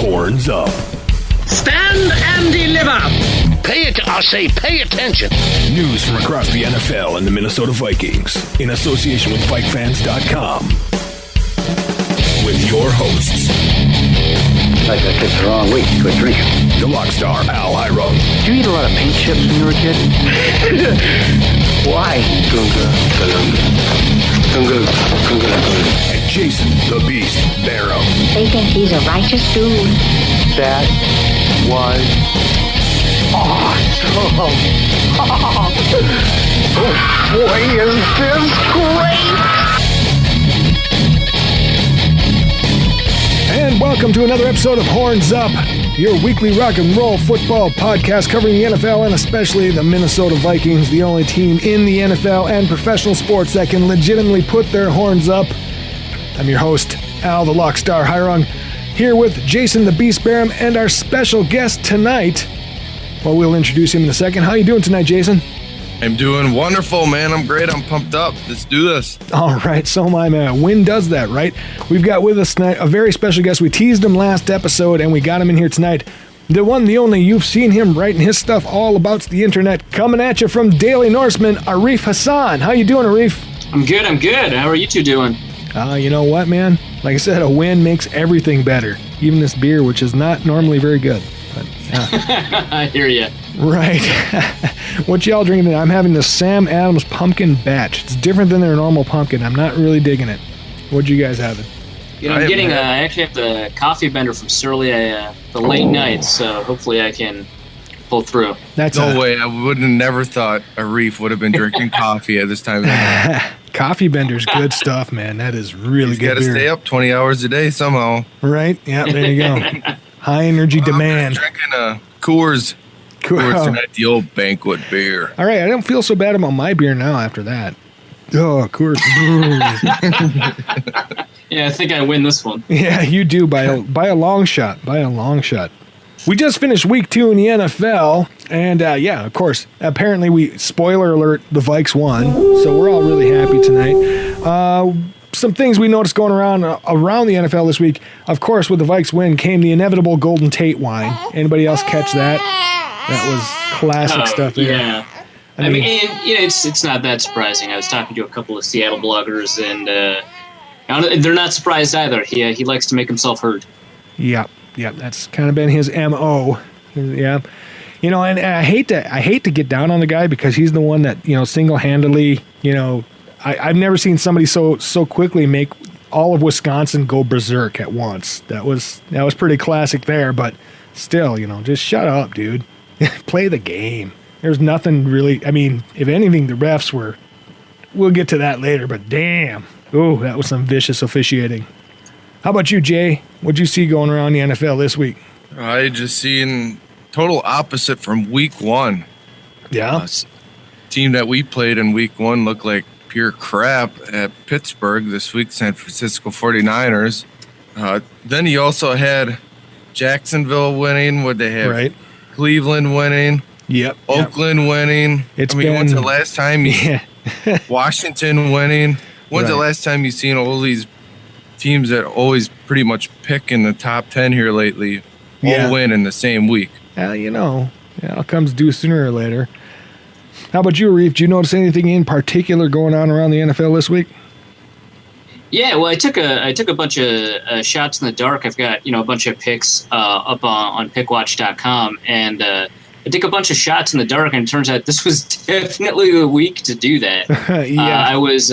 Horns up. Stand and deliver. Pay attention. News from across the NFL and the Minnesota Vikings in association with VikeFans.com. With your hosts. Like I picked the wrong week to quit drinking. The Lockstar Al Hiram. Did you eat a lot of paint chips when you were a kid? Why? And Jason the Beast Barham. They think he's a righteous dude. That was awesome. Oh boy, is this great! And welcome to another episode of Horns Up, your weekly rock and roll football podcast covering the NFL and especially the Minnesota Vikings, the only team in the NFL and professional sports that can legitimately put their horns up. I'm your host, Al the Lockstar Hiram, here with Jason the Beast Barham and our special guest tonight. Well, we'll introduce him in a second. How you doing tonight, Jason? I'm doing wonderful, man. I'm great. I'm pumped up. Let's do this. All right, so my man, Win does that, right? We've got with us tonight a very special guest. We teased him last episode, and we got him in here tonight. The one, the only, you've seen him writing his stuff all about the internet. Coming at you from Daily Norseman, Arif Hasan. How you doing, Arif? I'm good. How are you two doing? You know what, man? Like I said, a win makes everything better. Even this beer, which is not normally very good. But, I hear you. Right. What y'all drinking today? I'm having the Sam Adams pumpkin batch. It's different than their normal pumpkin. I'm not really digging it. What'd you guys have? I'm getting. I actually have the coffee bender from Surly the late night, so hopefully I can pull through. That's no way. I would have never thought Arif would have been drinking coffee at this time of the night. Coffee bender's good stuff, man. That is really good. Got to stay up 20 hours a day somehow. Right? Yeah. There you go. High energy demand. I'm drinking Coors tonight, the old banquet beer. All right, I don't feel so bad about my beer now after that. Oh, Coors. Yeah, I think I win this one. Yeah, you do by a long shot. We just finished week 2 in the NFL, and yeah, of course, apparently spoiler alert, the Vikes won, so we're all really happy tonight. Some things we noticed going around the NFL this week. Of course, with the Vikes win came the inevitable Golden Tate wine. Anybody else catch that? That was classic stuff there. Yeah. I mean, it's not that surprising. I was talking to a couple of Seattle bloggers, and they're not surprised either. He likes to make himself heard. Yeah, that's kind of been his MO. Yeah. And I hate to get down on the guy because he's the one that, single-handedly, I've never seen somebody so quickly make all of Wisconsin go berserk at once. That was pretty classic there, but still, just shut up, dude. Play the game. There's nothing really. I mean, if anything, the refs were. We'll get to that later, but damn. Oh, that was some vicious officiating. How about you, Jay? What'd you see going around the NFL this week? I just seen total opposite from week 1. Yeah. Team that we played in week 1 looked like pure crap at Pittsburgh this week, San Francisco 49ers. Then you also had Jacksonville winning. What'd they have? Right. Cleveland winning. Yep. Oakland winning. When's the last time Washington winning? When's the last time you've seen all these teams that always pretty much pick in the top 10 here lately all win in the same week? It all comes due sooner or later. How about you, Arif? Did you notice anything in particular going on around the NFL this week? Yeah, well, I took a bunch of shots in the dark. I've got a bunch of picks up on pickwatch.com, and I took a bunch of shots in the dark, and it turns out this was definitely the week to do that. Yeah. I was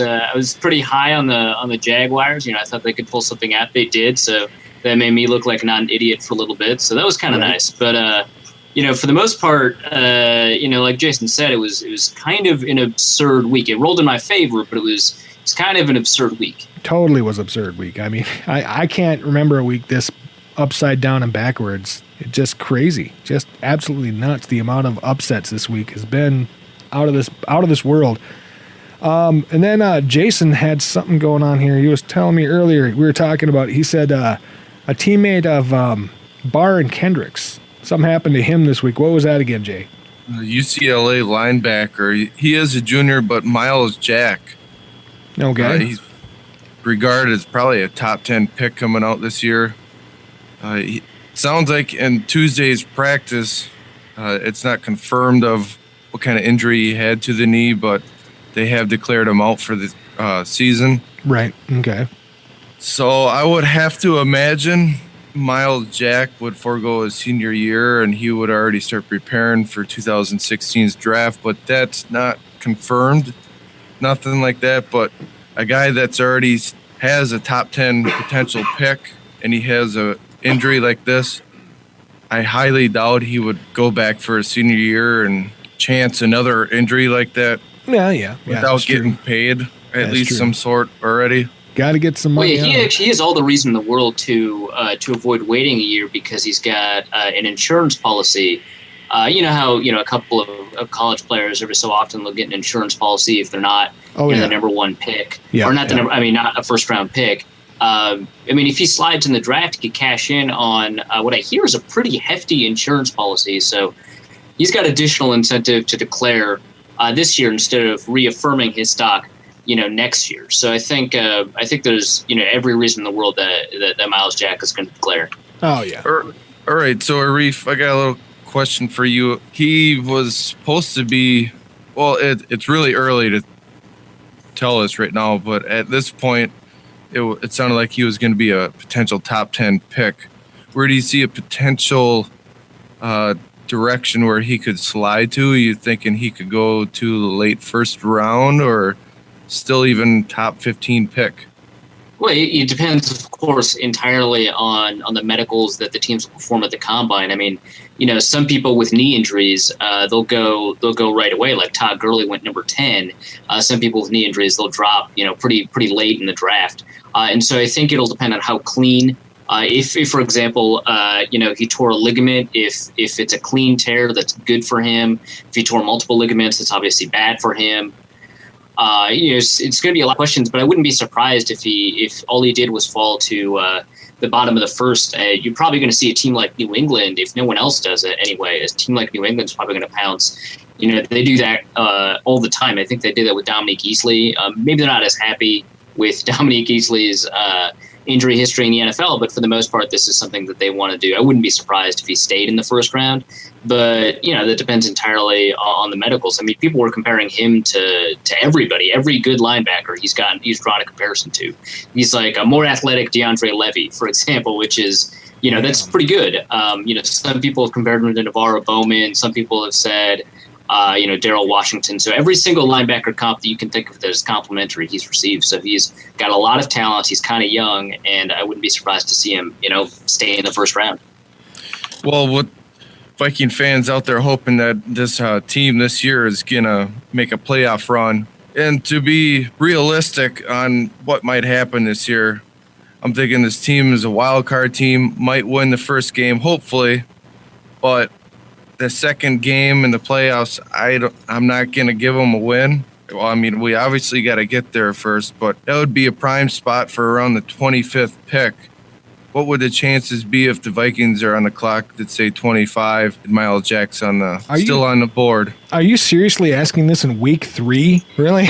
pretty high on the Jaguars. I thought they could pull something out. They did, so that made me look like not an idiot for a little bit. So that was kind of nice, but. For the most part, like Jason said, it was kind of an absurd week. It rolled in my favor, but it was kind of an absurd week. Totally was absurd week. I mean, I can't remember a week this upside down and backwards. It's just crazy, just absolutely nuts. The amount of upsets this week has been out of this world. And then Jason had something going on here. He was telling me earlier. We were talking about. He said a teammate of Barr and Kendricks. Something happened to him this week. What was that again, Jay? UCLA linebacker. He is a junior, but Miles Jack. Okay. regarded as probably a top 10 pick coming out this year. He sounds like in Tuesday's practice, it's not confirmed of what kind of injury he had to the knee, but they have declared him out for the season. Right. Okay. So I would have to imagine Miles Jack would forego his senior year and he would already start preparing for 2016's draft, but that's not confirmed. Nothing like that, but a guy that's already has a top 10 potential pick and he has a injury like this, I highly doubt he would go back for a senior year and chance another injury like that. Yeah. Without getting paid at least some sort already. Got to get some money. Well, he actually has all the reason in the world to avoid waiting a year because he's got an insurance policy. You know how a couple of college players every so often they'll get an insurance policy if they're not the number one pick or not not a first round pick. If he slides in the draft, he could cash in on what I hear is a pretty hefty insurance policy. So he's got additional incentive to declare this year instead of reaffirming his stock next year. So I think there's every reason in the world that Miles Jack is going to declare. Oh yeah. All right. So Arif, I got a little question for you. He was supposed to be. Well, it's really early to tell us right now, but at this point, it sounded like he was going to be a potential top 10 pick. Where do you see a potential direction where he could slide to? Are you thinking he could go to the late first round or still even top 15 pick? Well, it depends, of course, entirely on the medicals that the teams will perform at the combine. Some people with knee injuries, they'll go right away. Like Todd Gurley went number 10. Some people with knee injuries, they'll drop, pretty late in the draft. And so I think it'll depend on how clean. If for example, he tore a ligament, if it's a clean tear, that's good for him. If he tore multiple ligaments, that's obviously bad for him. It's going to be a lot of questions, but I wouldn't be surprised if all he did was fall to the bottom of the first. You're probably going to see a team like New England, if no one else does it anyway. A team like New England's probably going to pounce. They do that all the time. I think they did that with Dominique Easley. Maybe they're not as happy with Dominique Easley's injury history in the NFL, but for the most part, this is something that they want to do. I wouldn't be surprised if he stayed in the first round, but that depends entirely on the medicals. People were comparing him to everybody, every good linebacker he's drawn a comparison to. He's like a more athletic DeAndre Levy, for example, which is, that's pretty good. Some people have compared him to Navarro Bowman. Some people have said, Darrell Washington. So every single linebacker comp that you can think of that is complimentary, he's received. So he's got a lot of talent. He's kind of young, and I wouldn't be surprised to see him, stay in the first round. Well, what Viking fans out there hoping that this team this year is going to make a playoff run. And to be realistic on what might happen this year, I'm thinking this team is a wild card team, might win the first game, hopefully, but the second game in the playoffs, I'm not going to give them a win. Well, we obviously got to get there first, but that would be a prime spot for around the 25th pick. What would the chances be if the Vikings are on the clock at, say, 25 and Miles Jack's on the board? Are you seriously asking this in week 3? Really?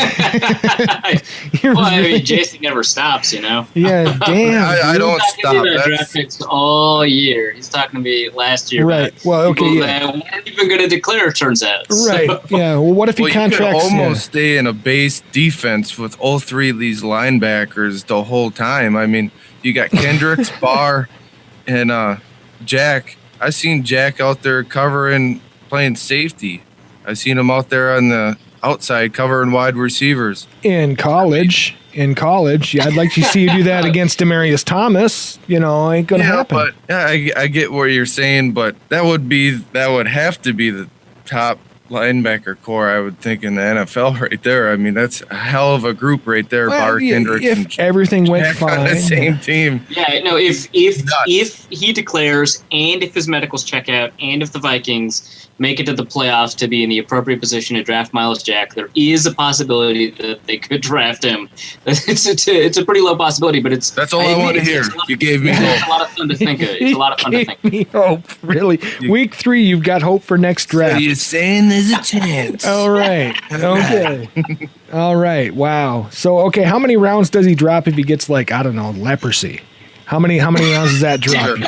Jason never stops, Yeah, damn. I don't stop. Draft picks all year. He's talking to me last year. Right. Well, okay. That weren't even going to declare, turns out. Right. So. Yeah. Well, what if he contracts? You could almost stay in a base defense with all three of these linebackers the whole time. You got Kendricks, Barr, and Jack. I seen Jack out there covering, playing safety. I seen him out there on the outside covering wide receivers. In college, I'd like to see you do that against Demaryius Thomas. Ain't gonna happen. But I get what you're saying, but that would have to be the top linebacker core, I would think, in the NFL right there. That's a hell of a group right there. Well, Barr, Kendricks, if and everything went fine on the same team. Yeah, no. If he declares, and if his medicals check out, and if the Vikings, make it to the playoffs to be in the appropriate position to draft Miles Jack, there is a possibility that they could draft him. It's a pretty low possibility, but that's all I want to hear. You gave me hope. It's a lot of fun to think of. It's a lot of fun to think of. Me hope, really. Week 3, you've got hope for next draft. So you're saying there's a chance. All right. Okay. All right. Wow. So, okay, how many rounds does he drop if he gets, like, I don't know, leprosy? How many rounds does that drop?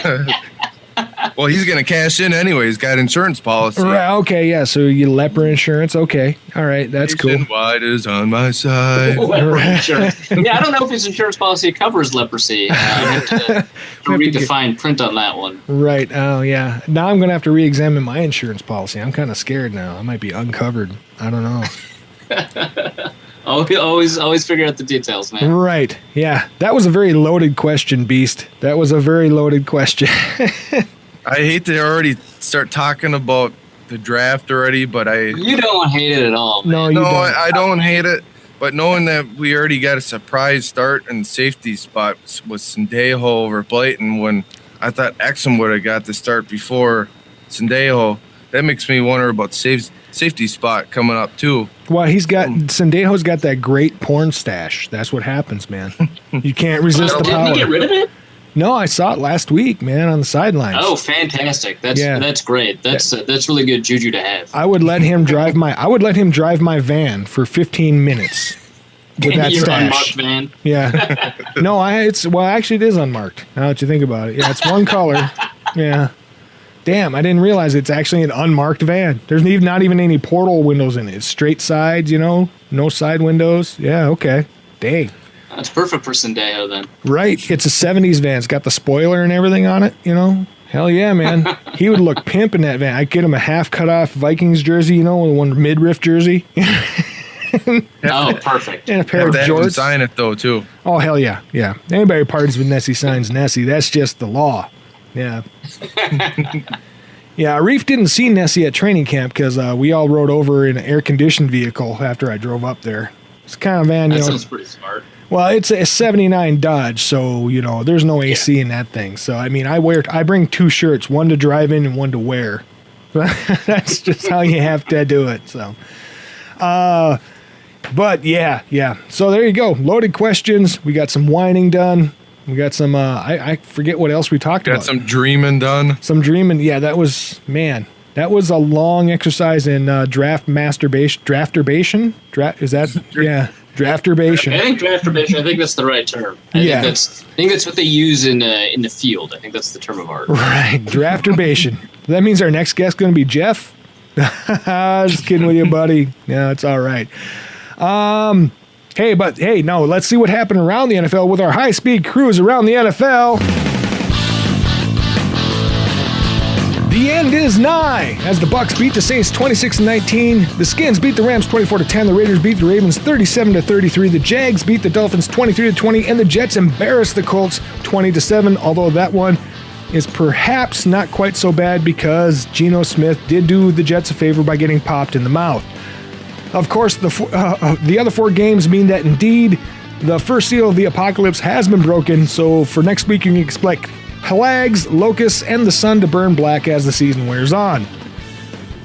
Well, he's going to cash in anyway. He's got insurance policy. Right, okay, yeah. So you leper insurance. Okay. All right. That's cool. White is on my side. Leper insurance. Yeah, I don't know if his insurance policy covers leprosy. I have to read the fine print on that one. Right. Oh, yeah. Now I'm going to have to re-examine my insurance policy. I'm kind of scared now. I might be uncovered. I don't know. Always figure out the details, man. Right. Yeah. That was a very loaded question, Beast. That was a very loaded question. I hate to already start talking about the draft already, but You don't hate it at all, man. No, you don't. I don't hate it. But knowing that we already got a surprise start and safety spot with Sendejo over Blayton when I thought Exum would have got the start before Sendejo, that makes me wonder about safety spot coming up too. Well, Sendejo's got that great porn stash. That's what happens, man. You can't resist the power. Didn't he get rid of it? No, I saw it last week, man, on the sidelines. Oh, fantastic! That's great. That's really good juju to have. I would let him drive my van for 15 minutes with that Your stash. unmarked van. Yeah. No, actually it is unmarked. Now that you think about it, yeah, it's one color. Yeah. Damn, I didn't realize it's actually an unmarked van. There's not even any portal windows in it. It's straight sides, no side windows. Yeah. Okay. Dang. That's perfect for Sendejo then. Right. It's a 70s van. It's got the spoiler and everything on it, Hell yeah, man. He would look pimp in that van. I'd get him a half cut off Vikings jersey, one midriff jersey. Oh, perfect. And a pair of jorts. Sign it though, too. Oh, hell yeah. Yeah. Anybody who parties with Nessie signs Nessie. That's just the law. Yeah. Yeah, Arif didn't see Nessie at training camp because we all rode over in an air-conditioned vehicle after I drove up there. It's kind of van, That sounds pretty smart. Well, it's a 79 Dodge, so, there's no AC in that thing. So, I mean, I bring 2 shirts, one to drive in and one to wear. That's just how you have to do it, so. But, yeah. So, there you go. Loaded questions. We got some whining done. We got some, I forget what else we talked about. Got some dreaming done. Some dreaming. Yeah, that was a long exercise in draft masturbation. Drafturbation? Is that? Yeah. Drafturbation. I think drafturbation. I think that's the right term. I think that's what they use in the field. I think that's the term of art. Right, drafturbation. That means our next guest going to be Jeff. Just kidding with you, buddy. Yeah, it's all right. Hey, no. Let's see what happened around the NFL with our high-speed cruise around the NFL. The end is nigh as the Bucs beat the Saints 26-19. The Skins beat the Rams 24-10. The Raiders beat the Ravens 37-33. The Jags beat the Dolphins 23-20, and the Jets embarrassed the Colts 20-7. Although that one is perhaps not quite so bad because Geno Smith did do the Jets a favor by getting popped in the mouth. Of course, the other 4 games mean that indeed the first seal of the apocalypse has been broken. So for next week, you can expect plagues, locusts, and the sun to burn black as the season wears on.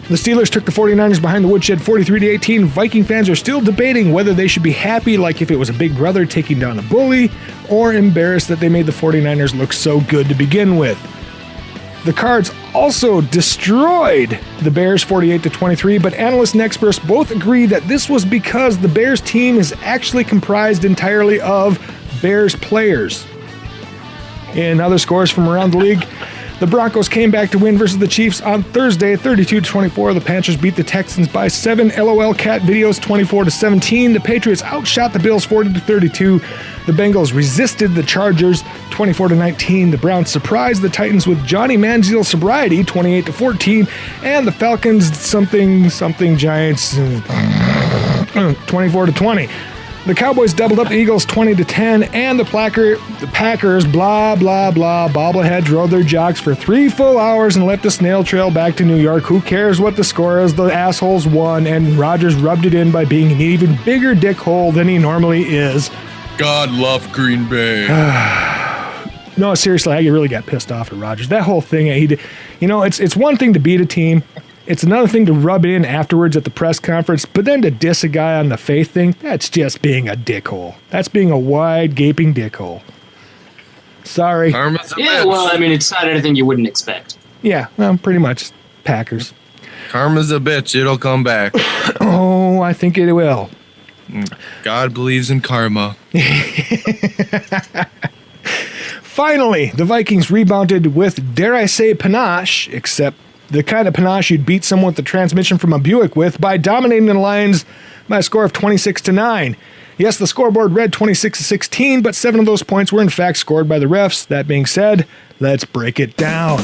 The Steelers took the 49ers behind the woodshed 43-18. Viking fans are still debating whether they should be happy like if it was a big brother taking down a bully, or embarrassed that they made the 49ers look so good to begin with. The Cards also destroyed the Bears 48-23, but analysts and experts both agree that this was because the Bears team is actually comprised entirely of Bears players. In other scores from around the league, the Broncos came back to win versus the Chiefs on Thursday, 32-24. The Panthers beat the Texans by 7. LOL Cat Videos 24-17. The Patriots outshot the Bills 40-32. The Bengals resisted the Chargers 24-19. The Browns surprised the Titans with Johnny Manziel's sobriety 28-14. And the Falcons something Giants 24-20. The Cowboys doubled up the Eagles 20-10, and the Packers, blah, blah, blah, bobbleheads rode their jocks for 3 full hours and left a snail trail back to New York. Who cares what the score is? The assholes won, and Rodgers rubbed it in by being an even bigger dickhole than he normally is. God love Green Bay. No, seriously, I really got pissed off at Rodgers. That whole thing, he did, it's one thing to beat a team. It's another thing to rub it in afterwards at the press conference, but then to diss a guy on the faith thing, that's just being a dickhole. That's being a wide, gaping dickhole. Sorry. Yeah, well, I mean, it's not anything you wouldn't expect. Yeah, well, pretty much Packers. Karma's a bitch. It'll come back. Oh, I think it will. God believes in karma. Finally, the Vikings rebounded with, dare I say, panache, except the kind of panache you'd beat someone with the transmission from a Buick with, by dominating the Lions by a score of 26-9. Yes, the scoreboard read 26-16, but 7 of those points were in fact scored by the refs. That being said, let's break it down.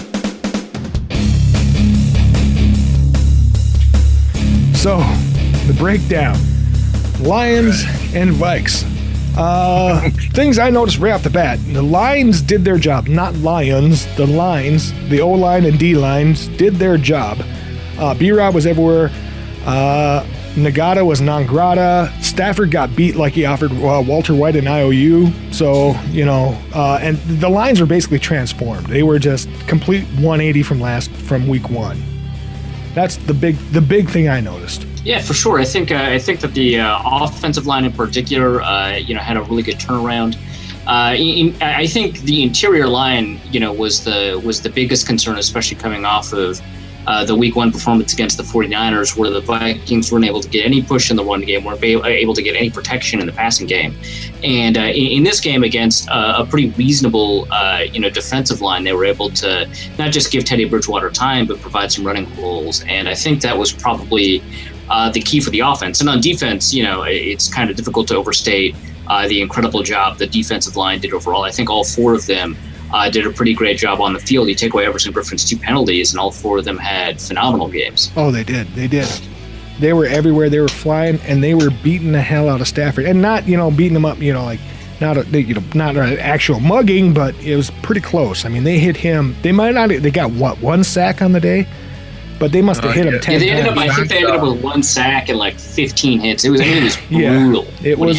So, the breakdown. Lions and Vikes. Things I noticed right off the bat. The Lions did their job, not Lions. The lines, the O-line and D-lines did their job. B-Rob was everywhere. Nagata was non grata. Stafford got beat like he offered Walter White an IOU. So, and the lines were basically transformed. They were just complete 180 from week 1. That's the big thing I noticed. Yeah, for sure. I think that the offensive line in particular, had a really good turnaround. I think the interior line, was the biggest concern, especially coming off of the week 1 performance against the 49ers, where the Vikings weren't able to get any push in the run game, weren't able to get any protection in the passing game. And in this game against a pretty reasonable, defensive line, they were able to not just give Teddy Bridgewater time, but provide some running holes. And I think that was probably the key for the offense. And on defense, it's kind of difficult to overstate the incredible job the defensive line did overall. I think all 4 of them did a pretty great job on the field. You take away Everson Griffin's 2 penalties, and all 4 of them had phenomenal games. Oh, they did. They were everywhere. They were flying, and they were beating the hell out of Stafford. And not, beating them up, not an actual mugging, but it was pretty close. I mean, they hit him. They got, 1 sack on the day? But they must have hit him 10 times. I think they ended up with 1 sack and 15 hits. It was brutal. It was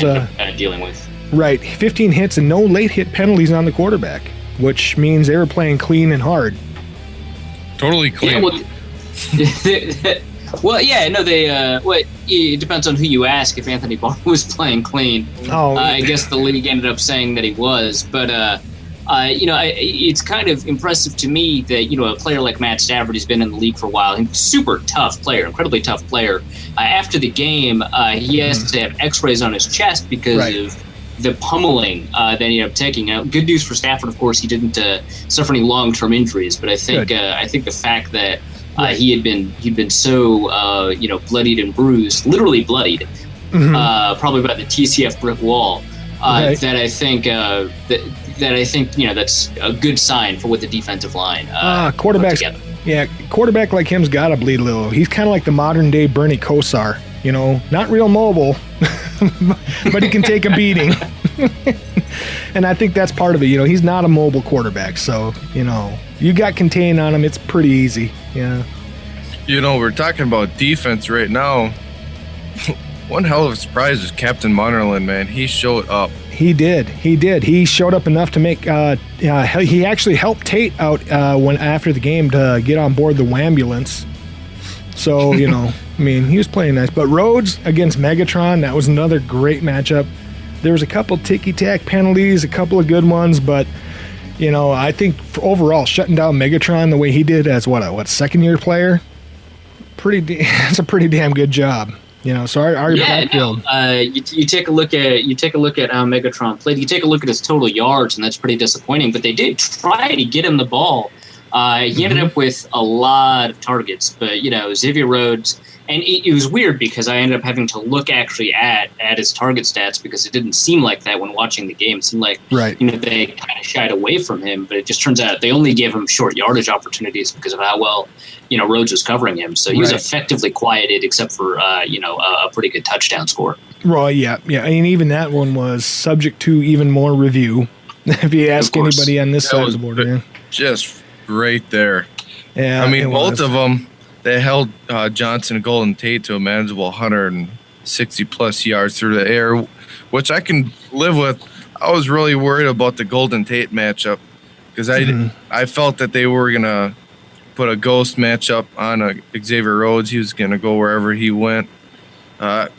dealing with. Right, 15 hits and no late hit penalties on the quarterback, which means they were playing clean and hard. Totally clean. Yeah, it depends on who you ask. If Anthony Barr was playing clean, I guess the league ended up saying that he was. But it's kind of impressive to me that a player like Matt Stafford has been in the league for a while. He's a super tough player, incredibly tough player. After the game, he has to have X-rays on his chest because of the pummeling that he ended up taking. Good news for Stafford, of course, he didn't suffer any long-term injuries. But I think the fact that he'd been so bloodied and bruised, literally bloodied, probably by the TCF brick wall, that I think that's a good sign for what the defensive line quarterbacks. Yeah, quarterback like him's got to bleed a little. He's kind of like the modern day Bernie Kosar. Not real mobile, but he can take a beating. And I think that's part of it. He's not a mobile quarterback, so you got contained on him. It's pretty easy. Yeah. We're talking about defense right now. One hell of a surprise is Captain Munnerlyn, man. He showed up. He did. He showed up enough to make. He actually helped Tate out after the game to get on board the wambulance. So he was playing nice. But Rhodes against Megatron, that was another great matchup. There was a couple ticky-tack penalties, a couple of good ones, but I think overall shutting down Megatron the way he did as second-year player, that's a pretty damn good job. So our backfield. You take a look at how Megatron played. You take a look at his total yards, and that's pretty disappointing. But they did try to get him the ball. He ended up with a lot of targets, but Xavier Rhodes, and it was weird because I ended up having to look actually at his target stats because it didn't seem like that when watching the game. It seemed like they kind of shied away from him, but it just turns out they only gave him short yardage opportunities because of how well Rhodes was covering him. So he was effectively quieted except for a pretty good touchdown score. Well, yeah, and even that one was subject to even more review. If you ask anybody on this side of the board, just right there. Yeah, I mean, both of them, they held Johnson and Golden Tate to a manageable 160-plus yards through the air, which I can live with. I was really worried about the Golden Tate matchup because I felt that they were going to put a ghost matchup on Xavier Rhodes. He was going to go wherever he went. But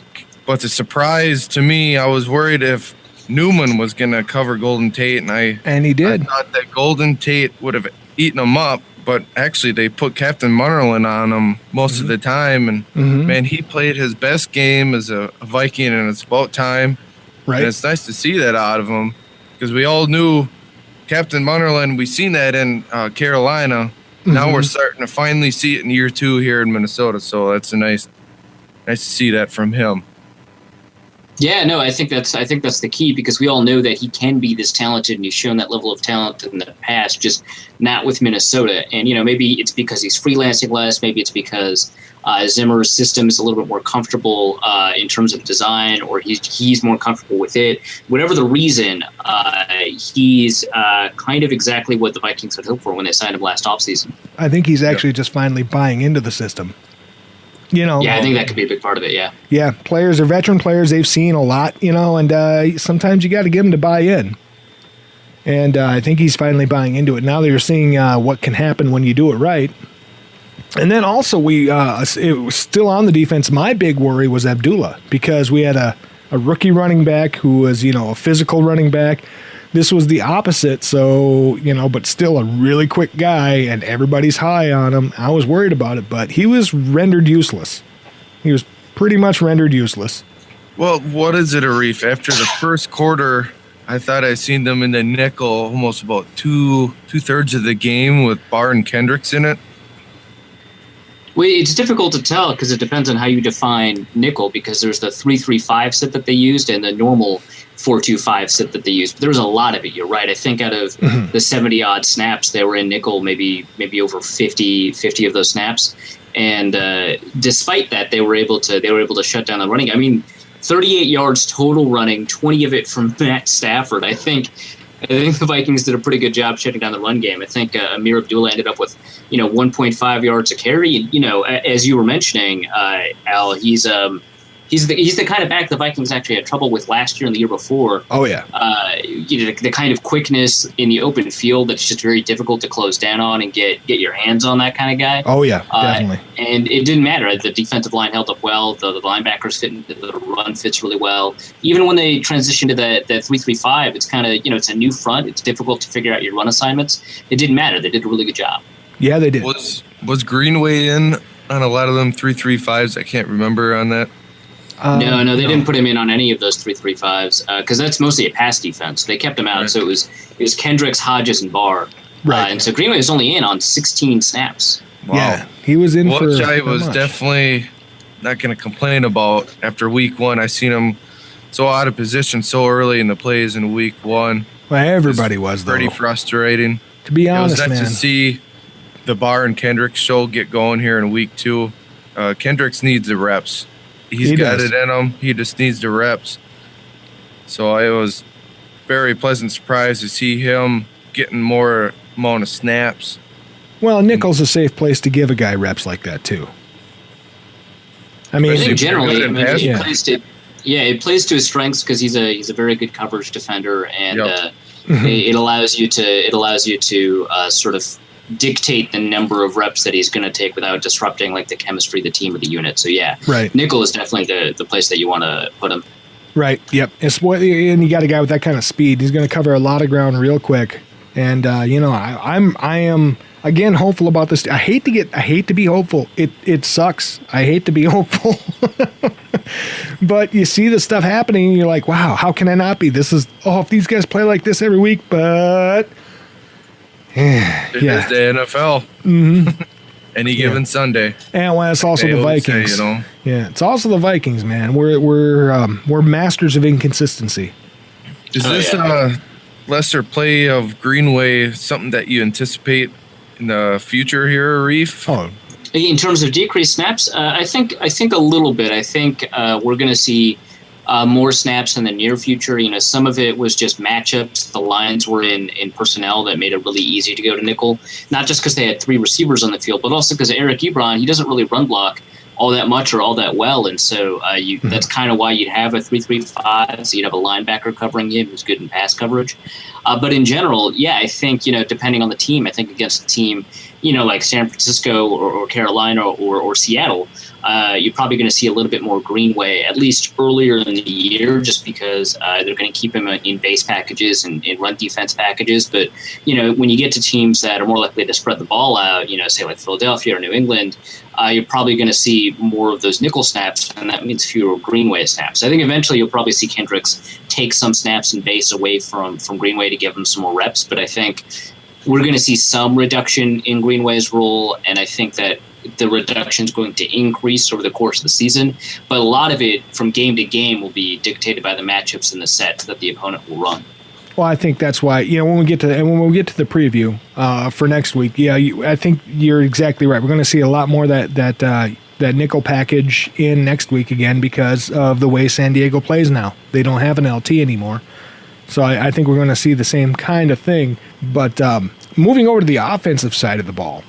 the surprise to me, I was worried if Newman was going to cover Golden Tate, and he did. I thought that Golden Tate would have eaten him up, but actually they put Captain Munnerlyn on him most of the time, and man, he played his best game as a Viking, and it's about time. Right. And it's nice to see that out of him, because we all knew Captain Munnerlyn. We seen that in Carolina. Now we're starting to finally see it in year 2 here in Minnesota. So that's nice to see that from him. Yeah, no, I think that's the key, because we all know that he can be this talented, and he's shown that level of talent in the past, just not with Minnesota. And maybe it's because he's freelancing less, maybe it's because Zimmer's system is a little bit more comfortable in terms of design, or he's more comfortable with it. Whatever the reason, he's kind of exactly what the Vikings had hoped for when they signed him last offseason. I think he's actually just finally buying into the system. Yeah, I think that could be a big part of it, yeah. Yeah, players are veteran players. They've seen a lot, and sometimes you got to get them to buy in. And I think he's finally buying into it. Now that you're seeing what can happen when you do it right. And then also it was still on the defense. My big worry was Abdullah, because we had a rookie running back who was, a physical running back. This was the opposite, so, but still a really quick guy, and everybody's high on him. I was worried about it, but he was rendered useless. He was pretty much rendered useless. Well, what is it, Arif? After the first quarter, I thought I seen them in the nickel almost about two-thirds of the game with Barr and Kendricks in it. Well, it's difficult to tell, because it depends on how you define nickel, because there's the 3-3-5 set that they used and the normal 4-2-5 set that they used. But there was a lot of it. You're right. I think out of the 70-odd snaps, they were in nickel, maybe over 50 of those snaps. And despite that, they were able to shut down the running. I mean, 38 yards total running, 20 of it from Matt Stafford. I think the Vikings did a pretty good job shutting down the run game. I think Amir Abdullah ended up with 1.5 yards a carry. And, as you were mentioning, Al, he's the kind of back the Vikings actually had trouble with last year and the year before. Oh yeah. The kind of quickness in the open field that's just very difficult to close down on and get your hands on, that kind of guy. Oh yeah, definitely. And it didn't matter. The defensive line held up well. The linebackers fit into the run fits really well. Even when they transitioned to that 3-3-5, it's kind of it's a new front. It's difficult to figure out your run assignments. It didn't matter. They did a really good job. Yeah, they did. Was Greenway in on a lot of them 3-3-5s? I can't remember on that. No, they didn't put him in on any of those 3-3-5s, because that's mostly a pass defense. They kept him out, so it was Kendricks, Hodges, and Barr. Right. And so Greenway was only in on 16 snaps. Wow. Yeah, he was in Which for I was much. definitely not going to complain about after week 1. I seen him so out of position so early in the plays in week 1. Well, everybody was, though. Pretty frustrating. To be honest, it was nice man. to see the Barr and Kendricks show get going here in week 2. Kendricks needs the reps. He got it in him. He just needs the reps. So I was very pleasant surprised to see him getting more amount of snaps. Well, nickel's a safe place to give a guy reps like that too. I mean, I think generally, yeah. it plays to his strengths, because he's a very good coverage defender, and it allows you to sort of dictate the number of reps that he's going to take without disrupting like the chemistry of the team or the unit. So yeah, right. Nickel is definitely the place that you want to put him. Right. Yep. And you got a guy with that kind of speed. He's going to cover a lot of ground real quick. And I am again hopeful about this. I hate to be hopeful. It sucks. I hate to be hopeful. But you see the stuff happening and you're like, wow, how can I not be? If these guys play like this every week, but It is the NFL. Mm-hmm. Any given Sunday. And well, it's also the Vikings. Say, Yeah, it's also the Vikings, man. We're masters of inconsistency. Is this lesser play of Greenway something that you anticipate in the future here, Arif? Oh, in terms of decreased snaps, I think a little bit. I think we're going to see more snaps in the near future. Some of it was just matchups. The lines were in personnel that made it really easy to go to nickel, not just because they had 3 receivers on the field, but also because Eric Ebron, he doesn't really run block all that much or all that well. And so that's kind of why you'd have a 3-3-5. So you'd have a linebacker covering him who's good in pass coverage. But in general, yeah, I think, depending on the team, I think against a team, like San Francisco or Carolina or Seattle, you're probably going to see a little bit more Greenway, at least earlier in the year, just because they're going to keep him in base packages and in run defense packages. But, when you get to teams that are more likely to spread the ball out, say like Philadelphia or New England, you're probably going to see more of those nickel snaps, and that means fewer Greenway snaps. I think eventually you'll probably see Kendricks take some snaps in base away from Greenway to give him some more reps. But I think we're going to see some reduction in Greenway's role, and I think that the reduction is going to increase over the course of the season. But a lot of it from game to game will be dictated by the matchups and the sets that the opponent will run. Well, I think that's why, when we get to the preview for next week, I think you're exactly right. We're going to see a lot more that nickel package in next week again because of the way San Diego plays now. They don't have an LT anymore. So I think we're going to see the same kind of thing. But moving over to the offensive side of the ball,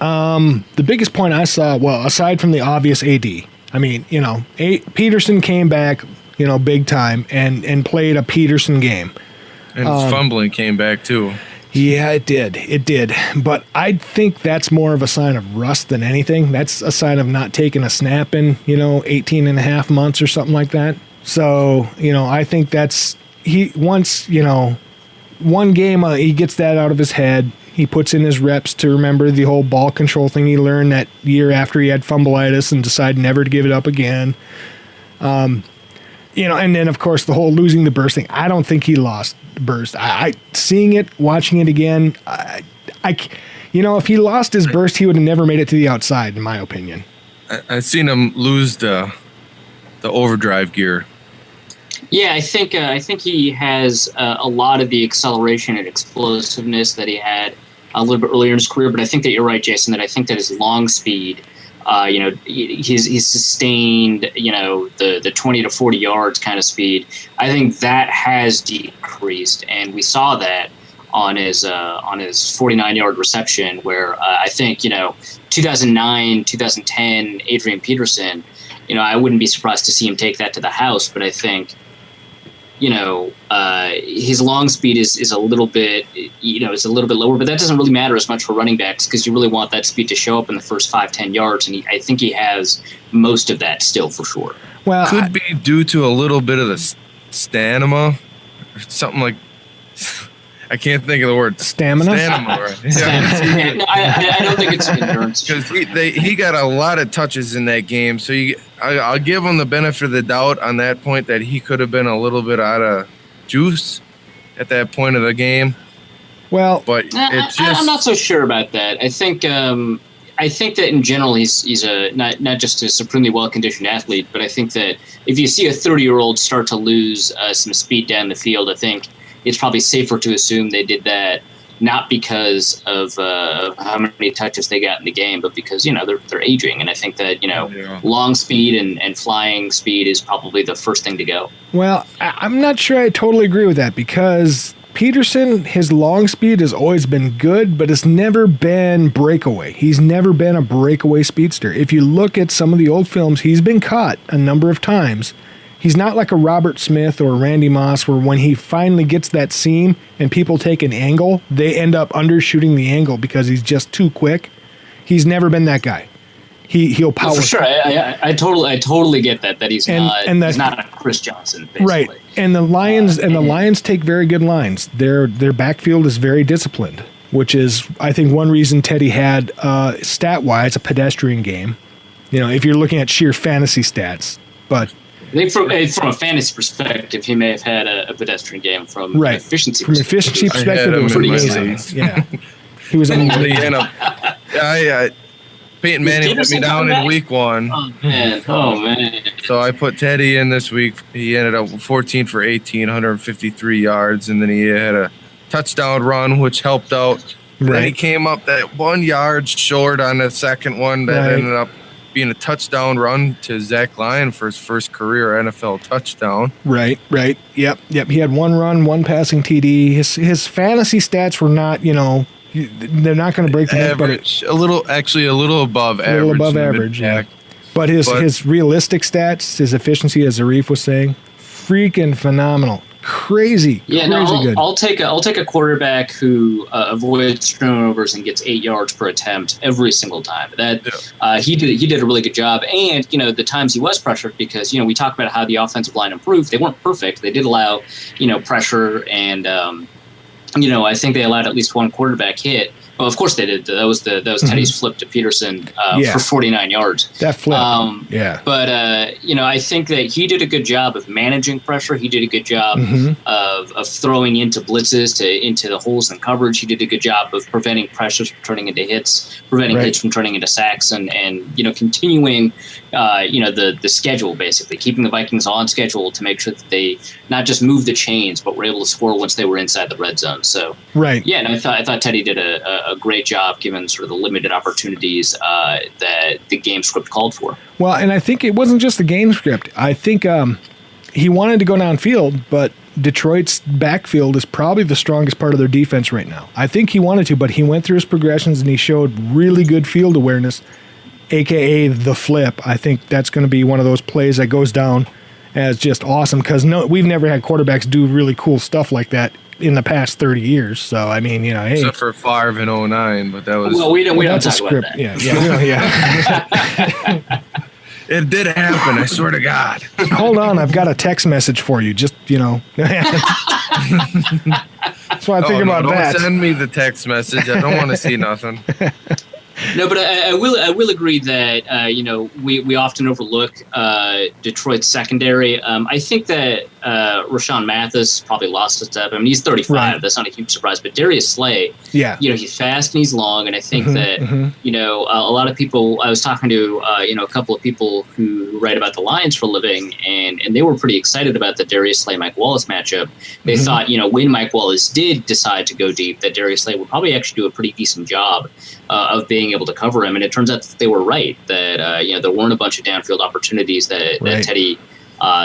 the biggest point I saw, well, aside from the obvious AD, Peterson came back, big time and played a Peterson game. And his fumbling came back too. Yeah, it did. But I think that's more of a sign of rust than anything. That's a sign of not taking a snap in, 18 and a half months or something like that. So, I think that's, one game, he gets that out of his head. He puts in his reps to remember the whole ball control thing he learned that year after he had fumbleitis and decided never to give it up again. And then, of course, the whole losing the burst thing. I don't think he lost the burst. I seeing it, watching it again, if he lost his burst, he would have never made it to the outside, in my opinion. I've seen him lose the overdrive gear. Yeah, I think he has a lot of the acceleration and explosiveness that he had a little bit earlier in his career. But I think that you're right, Jason, that I think that his long speed, he's sustained, the 20 to 40 yards kind of speed. I think that has decreased, and we saw that on his 49-yard reception, where I think 2009, 2010, Adrian Peterson, I wouldn't be surprised to see him take that to the house. But I think his long speed is a little bit, it's a little bit lower, but that doesn't really matter as much for running backs because you really want that speed to show up in the first 5-10 yards. And I think he has most of that still for sure. Well, could be due to a little bit of the stamina or something like, I can't think of the word. Stamina? Stamina, right? Yeah. No, I don't think it's endurance. Because he got a lot of touches in that game. So I'll give him the benefit of the doubt on that point that he could have been a little bit out of juice at that point of the game. Well, but I'm not so sure about that. I think that in general he's a not just a supremely well-conditioned athlete, but I think that if you see a 30-year-old start to lose some speed down the field, I think it's probably safer to assume they did that not because of how many touches they got in the game, but because they're aging, and I think that long speed and flying speed is probably the first thing to go. Well, I'm not sure I totally agree with that because Peterson, his long speed has always been good, but it's never been breakaway. He's never been a breakaway speedster. If you look at some of the old films, he's been caught a number of times. He's not like a Robert Smith or Randy Moss where when he finally gets that seam and people take an angle, they end up undershooting the angle because he's just too quick. He's never been that guy. He'll power. For sure, I totally get that he's not a Chris Johnson, basically. Right. And the Lions take very good lines. Their backfield is very disciplined, which is I think one reason Teddy had stat-wise a pedestrian game. If you're looking at sheer fantasy stats, but I think from a fantasy perspective, he may have had a pedestrian game. From an efficiency perspective, it was pretty amazing. Yeah, he was amazing. Peyton Manning put me down in week 1. Oh man! So I put Teddy in this week. He ended up 14 for 18, 153 yards, and then he had a touchdown run, which helped out. Right. Then he came up that 1 yard short on the second one that ended up being a touchdown run to Zach Lyon for his first career NFL touchdown. Right. Yep. He had one run, one passing TD. His fantasy stats were not, they're not going to break the net, but a little above average. A little above average, yeah. But his realistic stats, his efficiency, as Arif was saying, freaking phenomenal. crazy. Yeah, crazy I'll take a quarterback who avoids turnovers and gets 8 yards per attempt every single time. He did a really good job. And the times he was pressured, because we talk about how the offensive line improved. They weren't perfect. They did allow pressure, and I think they allowed at least one quarterback hit. Well, of course they did. That was Teddy's flip to Peterson for 49 yards. That flip, yeah. But I think that he did a good job of managing pressure. He did a good job of throwing into blitzes into the holes in coverage. He did a good job of preventing pressures from turning into hits, preventing hits from turning into sacks, and continuing the schedule, basically keeping the Vikings on schedule to make sure that they not just moved the chains, but were able to score once they were inside the red zone. So yeah, and I thought Teddy did a great job given sort of the limited opportunities that the game script called for. Well, and I think it wasn't just the game script. I think he wanted to go downfield, but Detroit's backfield is probably the strongest part of their defense right now. I think he wanted to, but he went through his progressions and he showed really good field awareness, a.k.a. the flip. I think that's going to be one of those plays that goes down as just awesome, because we've never had quarterbacks do really cool stuff like that in the past 30 years. So, I mean, hey. Except for Favre in 2009, but that was... Well, we don't talk about that. Yeah. It did happen, I swear to God. Hold on, I've got a text message for you. Just, That's why I think about that. Don't send me the text message. I don't want to see nothing. No, but I will agree that we often overlook Detroit's secondary. I think that Rashawn Mathis probably lost a step. I mean, he's 35. Right. That's not a huge surprise. But Darius Slay, he's fast and he's long, and I think that a lot of people. I was talking to a couple of people who write about the Lions for a living, and they were pretty excited about the Darius Slay Mike Wallace matchup. They thought when Mike Wallace did decide to go deep, that Darius Slay would probably actually do a pretty decent job of being able to cover him, and it turns out that they were right. That there weren't a bunch of downfield opportunities that Teddy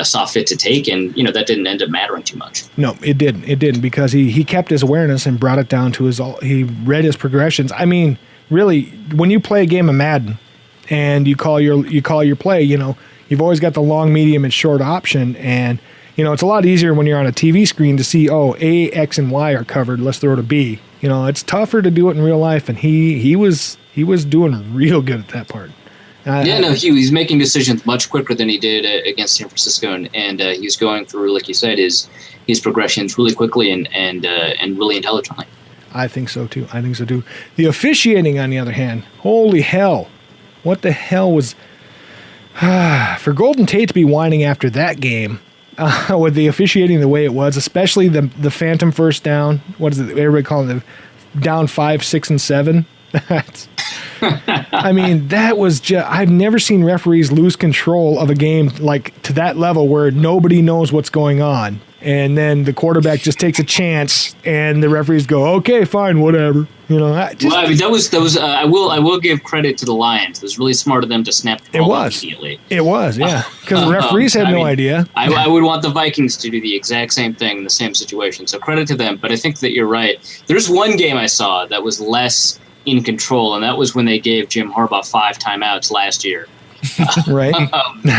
saw fit to take, and that didn't end up mattering too much. No, it didn't. It didn't, because he kept his awareness and brought it down to he read his progressions. I mean, really, when you play a game of Madden and you call your play, you've always got the long, medium, and short option, and it's a lot easier when you're on a TV screen to see, A, X, and Y are covered. Let's throw to B. It's tougher to do it in real life, and he was doing real good at that part. He's making decisions much quicker than he did against San Francisco, and he's going through, like you said, his progressions really quickly and really intelligently. I think so too. The officiating, on the other hand, holy hell, what the hell was for Golden Tate to be whining after that game? With the officiating the way it was, especially the phantom first down. What is it? Everybody calling it down 5, 6, and 7. I mean, that was just. I've never seen referees lose control of a game like to that level where nobody knows what's going on, and then the quarterback just takes a chance, and the referees go, "Okay, fine, whatever." That was. I will give credit to the Lions. It was really smart of them to snap the ball immediately. It was, yeah, because the referees had no idea. I would want the Vikings to do the exact same thing in the same situation. So credit to them. But I think that you're right. There's one game I saw that was less in control, and that was when they gave Jim Harbaugh 5 timeouts last year. Right.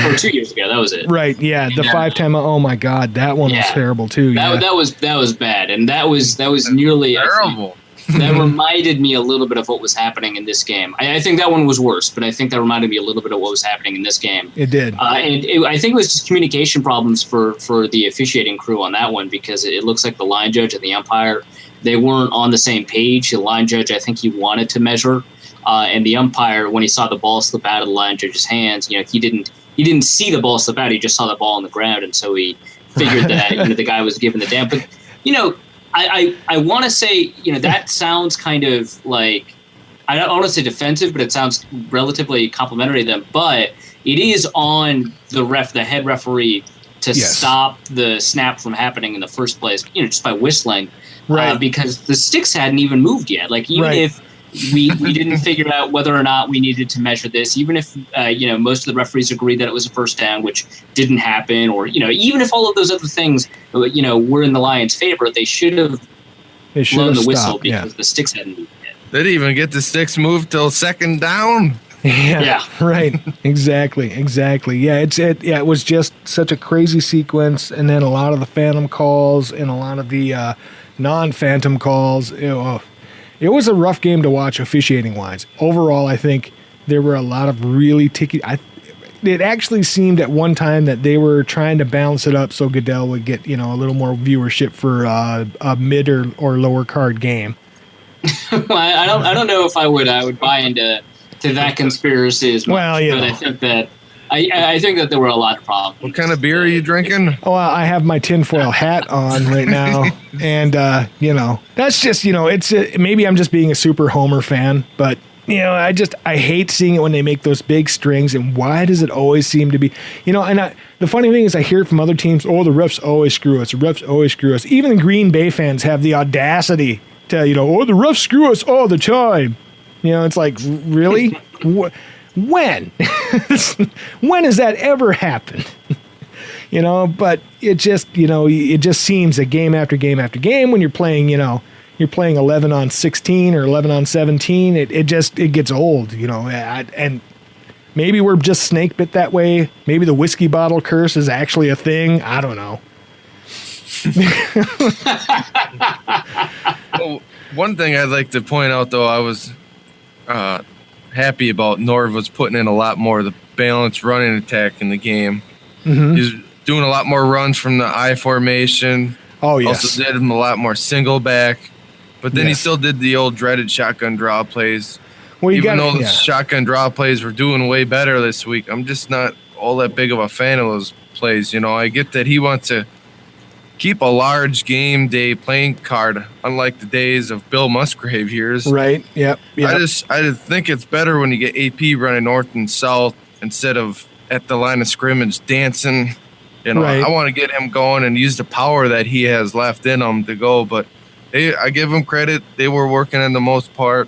Or 2 years ago, that was it. Right. Yeah, the 5 timeout. Oh my God, that one was terrible too. That was bad, and that was nearly terrible. That reminded me a little bit of what was happening in this game. I think that one was worse, but I think that reminded me a little bit of what was happening in this game. It did. I think it was just communication problems for the officiating crew on that one, because it looks like the line judge and the umpire, they weren't on the same page. The line judge, I think he wanted to measure, and the umpire, when he saw the ball slip out of the line judge's hands, he didn't see the ball slip out. He just saw the ball on the ground, and so he figured that the guy was given the damn. But I want to say, that sounds kind of like, I don't want to say defensive, but it sounds relatively complimentary to them. But it is on the head referee to stop the snap from happening in the first place, just by whistling, right? Because the sticks hadn't even moved yet. Like, even if we didn't figure out whether or not we needed to measure this, even if most of the referees agreed that it was a first down, which didn't happen, or even if all of those other things were in the Lions' favor, they should have blown the whistle because the sticks hadn't moved yet. They didn't even get the sticks moved till second down. Yeah. Right. Exactly. Yeah. It was just such a crazy sequence, and then a lot of the phantom calls and a lot of the non-phantom calls. It was a rough game to watch officiating wise. Overall, I think there were a lot of really ticky. It actually seemed at one time that they were trying to balance it up so Goodell would get a little more viewership for a mid or lower card game. Well, I don't know if I would buy into that conspiracy as much. Well, but I think that I think that there were a lot of problems. What kind of beer are you drinking? Oh, I have my tinfoil hat on right now, and that's just it's maybe I'm just being a super Homer fan, but I hate seeing it when they make those big strings, and why does it always seem to be the funny thing is I hear it from other teams. Oh, the refs always screw us. The refs always screw us. Even the Green Bay fans have the audacity to oh, the refs screw us all the time. It's like, really? When? When has that ever happened? But it just, it just seems that game after game after game, when you're playing, you're playing 11 on 16 or 11 on 17, it gets old, and maybe we're just snake bit that way. Maybe the whiskey bottle curse is actually a thing. I don't know. Well, one thing I'd like to point out, though, I was happy about Norv was putting in a lot more of the balanced running attack in the game. Mm-hmm. He's doing a lot more runs from the I formation. Oh, yes. Also did him a lot more single back. But then he still did the old dreaded shotgun draw plays. Well, even though the shotgun draw plays were doing way better this week, I'm just not all that big of a fan of those plays. I get that he wants to keep a large game day playing card, unlike the days of Bill Musgrave years. Right. Yep. I just think it's better when you get AP running north and south instead of at the line of scrimmage dancing. Right. I want to get him going and use the power that he has left in him to go. But I give him credit; they were working in the most part.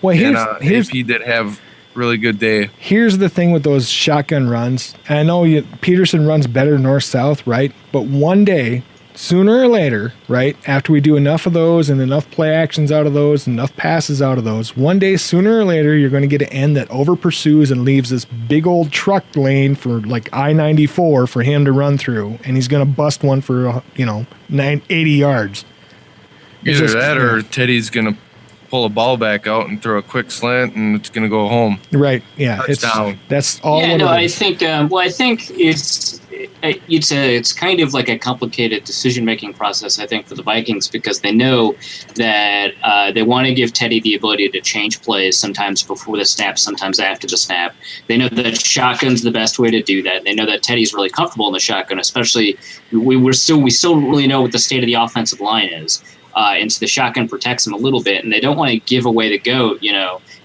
Well, AP did have really good day. Here's the thing with those shotgun runs. And I know Peterson runs better north-south, right? But one day, sooner or later, right, after we do enough of those and enough play actions out of those, enough passes out of those, one day, sooner or later, you're going to get an end that over pursues and leaves this big old truck lane for like I-94 for him to run through, and he's going to bust one for 80 yards. Either that or Teddy's going to pull a ball back out and throw a quick slant, and it's going to go home. Right. Yeah. Touchdown. That's all. Yeah. No, I think. I think it's kind of like a complicated decision-making process, I think, for the Vikings, because they know that they want to give Teddy the ability to change plays sometimes before the snap, sometimes after the snap. They know that shotgun's the best way to do that. They know that Teddy's really comfortable in the shotgun, especially we still don't really know what the state of the offensive line is. And so the shotgun protects him a little bit, and they don't want to give away the goat,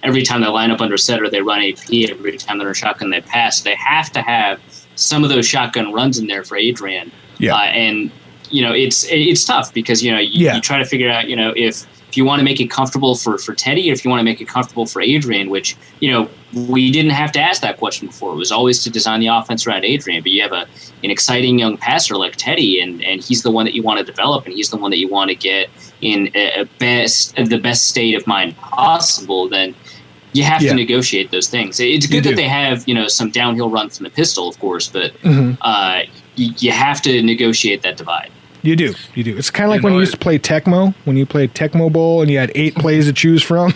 every time they line up under center, they run AP, every time they're in shotgun, they pass. They have to have some of those shotgun runs in there for Adrian. Yeah. And it's tough because, you try to figure out, if you want to make it comfortable for Teddy or if you want to make it comfortable for Adrian, which, we didn't have to ask that question before. It was always to design the offense around Adrian, but you have an exciting young passer like Teddy, and he's the one that you want to develop, and he's the one that you want to get in the best state of mind possible. Then you have to negotiate those things. It's good that they have, some downhill run from the pistol, of course, but you have to neggociate that divide. You do. It's kind of like when you used to play Tecmo, when you played Tecmo Bowl and you had 8 plays to choose from,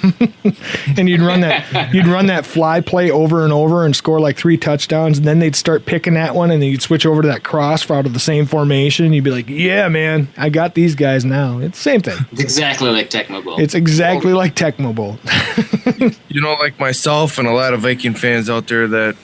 and you'd run that fly play over and over and score like 3 touchdowns, and then they'd start picking that one, and then you'd switch over to that cross for out of the same formation. You'd be like, yeah, man, I got these guys now. It's the same thing. It's exactly like Tecmo Bowl. It's exactly like Tecmo Bowl. Like myself and a lot of Viking fans out there that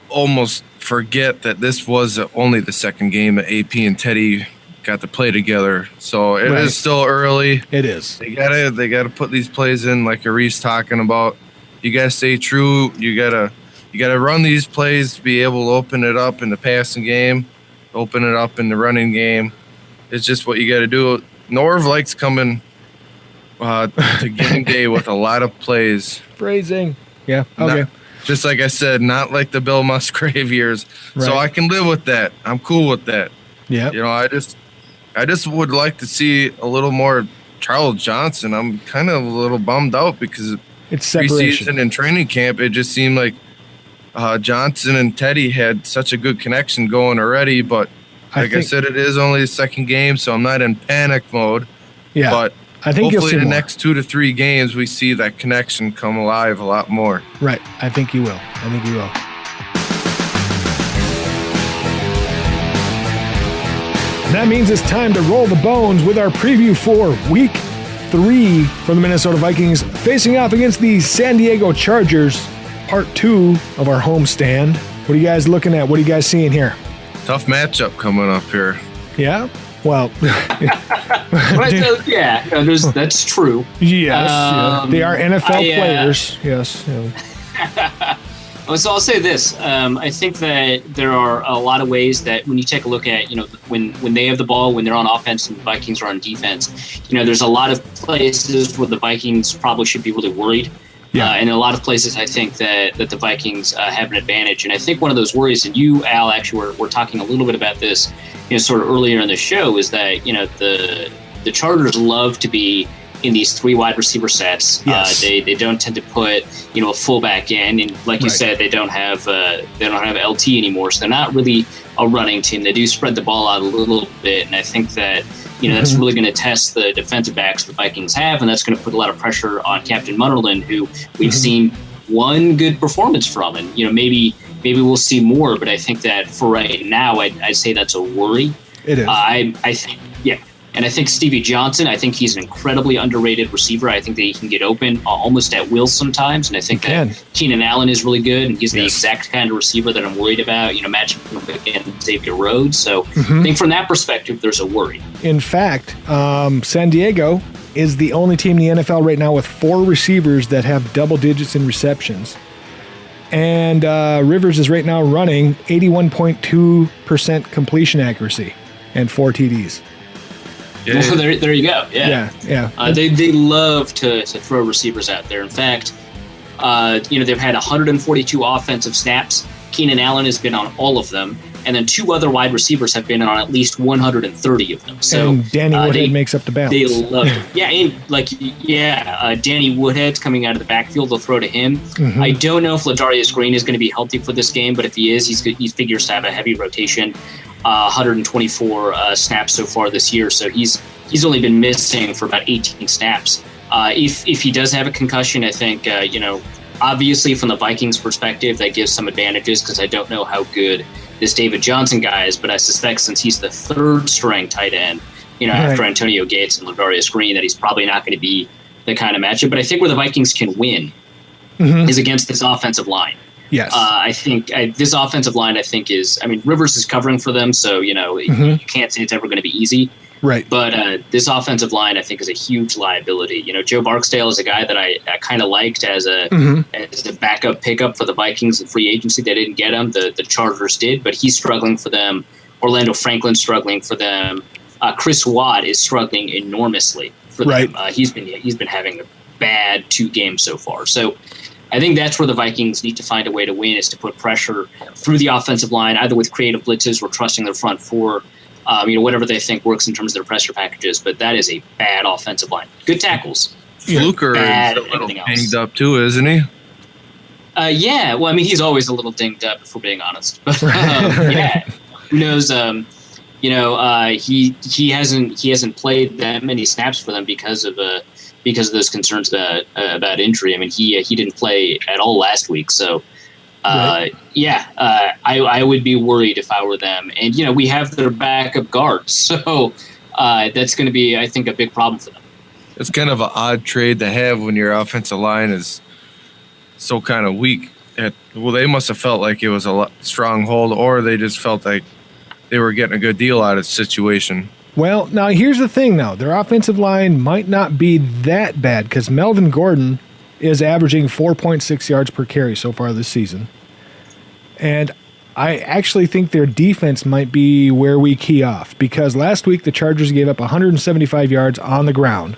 almost forget that this was only the second game that AP and Teddy got to play together, so it is still early. It is. They gotta put these plays in, like Arif's talking about. You gotta stay true. You gotta run these plays to be able to open it up in the passing game, open it up in the running game. It's just what you gotta do. Norv likes coming to game day with a lot of plays. Phrasing. Yeah. Okay. Just like I said, not like the Bill Musgrave years. Right. So I can live with that. I'm cool with that. Yeah. I just would like to see a little more Charles Johnson. I'm kind of a little bummed out because it's separation. Preseason and training camp, it just seemed like Johnson and Teddy had such a good connection going already, but I said, it is only the second game, so I'm not in panic mode. Yeah, but I think hopefully the next 2 to 3 games we see that connection come alive a lot more. Right. I think you will. That means it's time to roll the bones with our preview for Week 3 for the Minnesota Vikings facing off against the San Diego Chargers, Part 2 of our homestand. What are you guys looking at? What are you guys seeing here? Tough matchup coming up here. Yeah? Well, that's true. Yes, they are NFL players. Yes. So I'll say this. I think that there are a lot of ways that when you take a look at, when they have the ball, when they're on offense and the Vikings are on defense, there's a lot of places where the Vikings probably should be really worried. Yeah. And a lot of places I think that the Vikings have an advantage. And I think one of those worries, and you, Al, actually were talking a little bit about this, sort of earlier in the show, is that, the Chargers love to be in these 3 wide receiver sets. Yes. They don't tend to put, a fullback in. And like you said, they don't have LT anymore. So they're not really a running team. They do spread the ball out a little bit. And I think that, that's really going to test the defensive backs the Vikings have, and that's going to put a lot of pressure on Captain Munnerlyn, who we've seen one good performance from. And, maybe we'll see more, but I think that for right now, I'd say that's a worry. It is. I think, yeah. And I think Stevie Johnson, I think he's an incredibly underrated receiver. I think that he can get open almost at will sometimes. And I think that Keenan Allen is really good, and he's the exact kind of receiver that I'm worried about, matching him against Xavier Rhodes. So I think from that perspective, there's a worry. In fact, San Diego is the only team in the NFL right now with 4 receivers that have double digits in receptions. And Rivers is right now running 81.2% completion accuracy and 4 TDs. Yeah. Well, there you go. Yeah. They love to throw receivers out there. In fact, they've had 142 offensive snaps. Keenan Allen has been on all of them, and then 2 other wide receivers have been on at least 130 of them. So and Danny Woodhead makes up the balance. They love it. Danny Woodhead's coming out of the backfield. They'll throw to him. I don't know if Ladarius Green is going to be healthy for this game, but if he is, he figures to have a heavy rotation. 124 snaps so far this year, so he's only been missing for about 18 snaps. If he does have a concussion, I think obviously from the Vikings perspective that gives some advantages, because I don't know how good this David Johnson guy is, but I suspect since he's the 3rd string tight end, after Antonio Gates and Ladarius Green, that he's probably not going to be the kind of matchup. But I think where the Vikings can win is against this offensive line. Yes. I think this offensive line, Rivers is covering for them, so, you can't say it's ever going to be easy. Right. But this offensive line, I think, is a huge liability. Joe Barksdale is a guy that I kind of liked as a backup pickup for the Vikings in free agency. They didn't get him. The Chargers did, but he's struggling for them. Orlando Franklin's struggling for them. Chris Watt is struggling enormously for them. He's been having a bad 2 games so far. So I think that's where the Vikings need to find a way to win, is to put pressure through the offensive line, either with creative blitzes or trusting their front 4, whatever they think works in terms of their pressure packages. But that is a bad offensive line. Good tackles. Fluker is a little banged up too, isn't he? Yeah. Well, he's always a little dinged up, if we're being honest. But who knows? He hasn't played that many snaps for them because of those concerns about injury. He didn't play at all last week. So, I would be worried if I were them. And, we have their backup guards. So that's going to be, I think, a big problem for them. It's kind of an odd trade to have when your offensive line is so kind of weak. They must have felt like it was a stronghold, or they just felt like they were getting a good deal out of the situation. Well, now here's the thing, though. Their offensive line might not be that bad, because Melvin Gordon is averaging 4.6 yards per carry so far this season. And I actually think their defense might be where we key off, because last week the Chargers gave up 175 yards on the ground.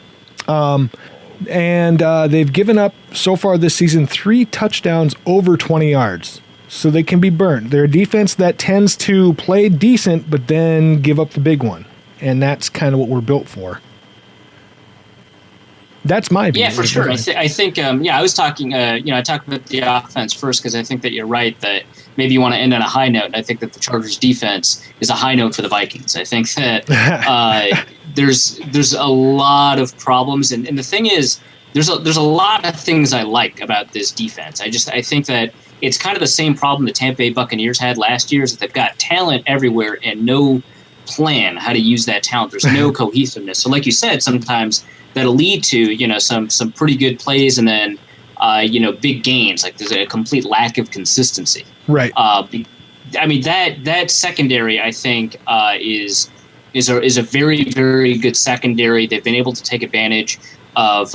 And they've given up so far this season 3 touchdowns over 20 yards. So they can be burnt. They're a defense that tends to play decent, but then give up the big one. And that's kind of what we're built for. That's my view. Yeah, for sure. I think, I was talking, I talked about the offense first because I think that you're right that maybe you want to end on a high note. And I think that the Chargers defense is a high note for the Vikings. I think that there's a lot of problems. And the thing is, there's a lot of things I like about this defense. I think that it's kind of the same problem the Tampa Bay Buccaneers had last year is that they've got talent everywhere and no plan how to use that talent. There's no cohesiveness. So like you said, sometimes that'll lead to, some pretty good plays and then, big gains. Like there's a complete lack of consistency. Right. That secondary, I think, is a very, very good secondary. They've been able to take advantage of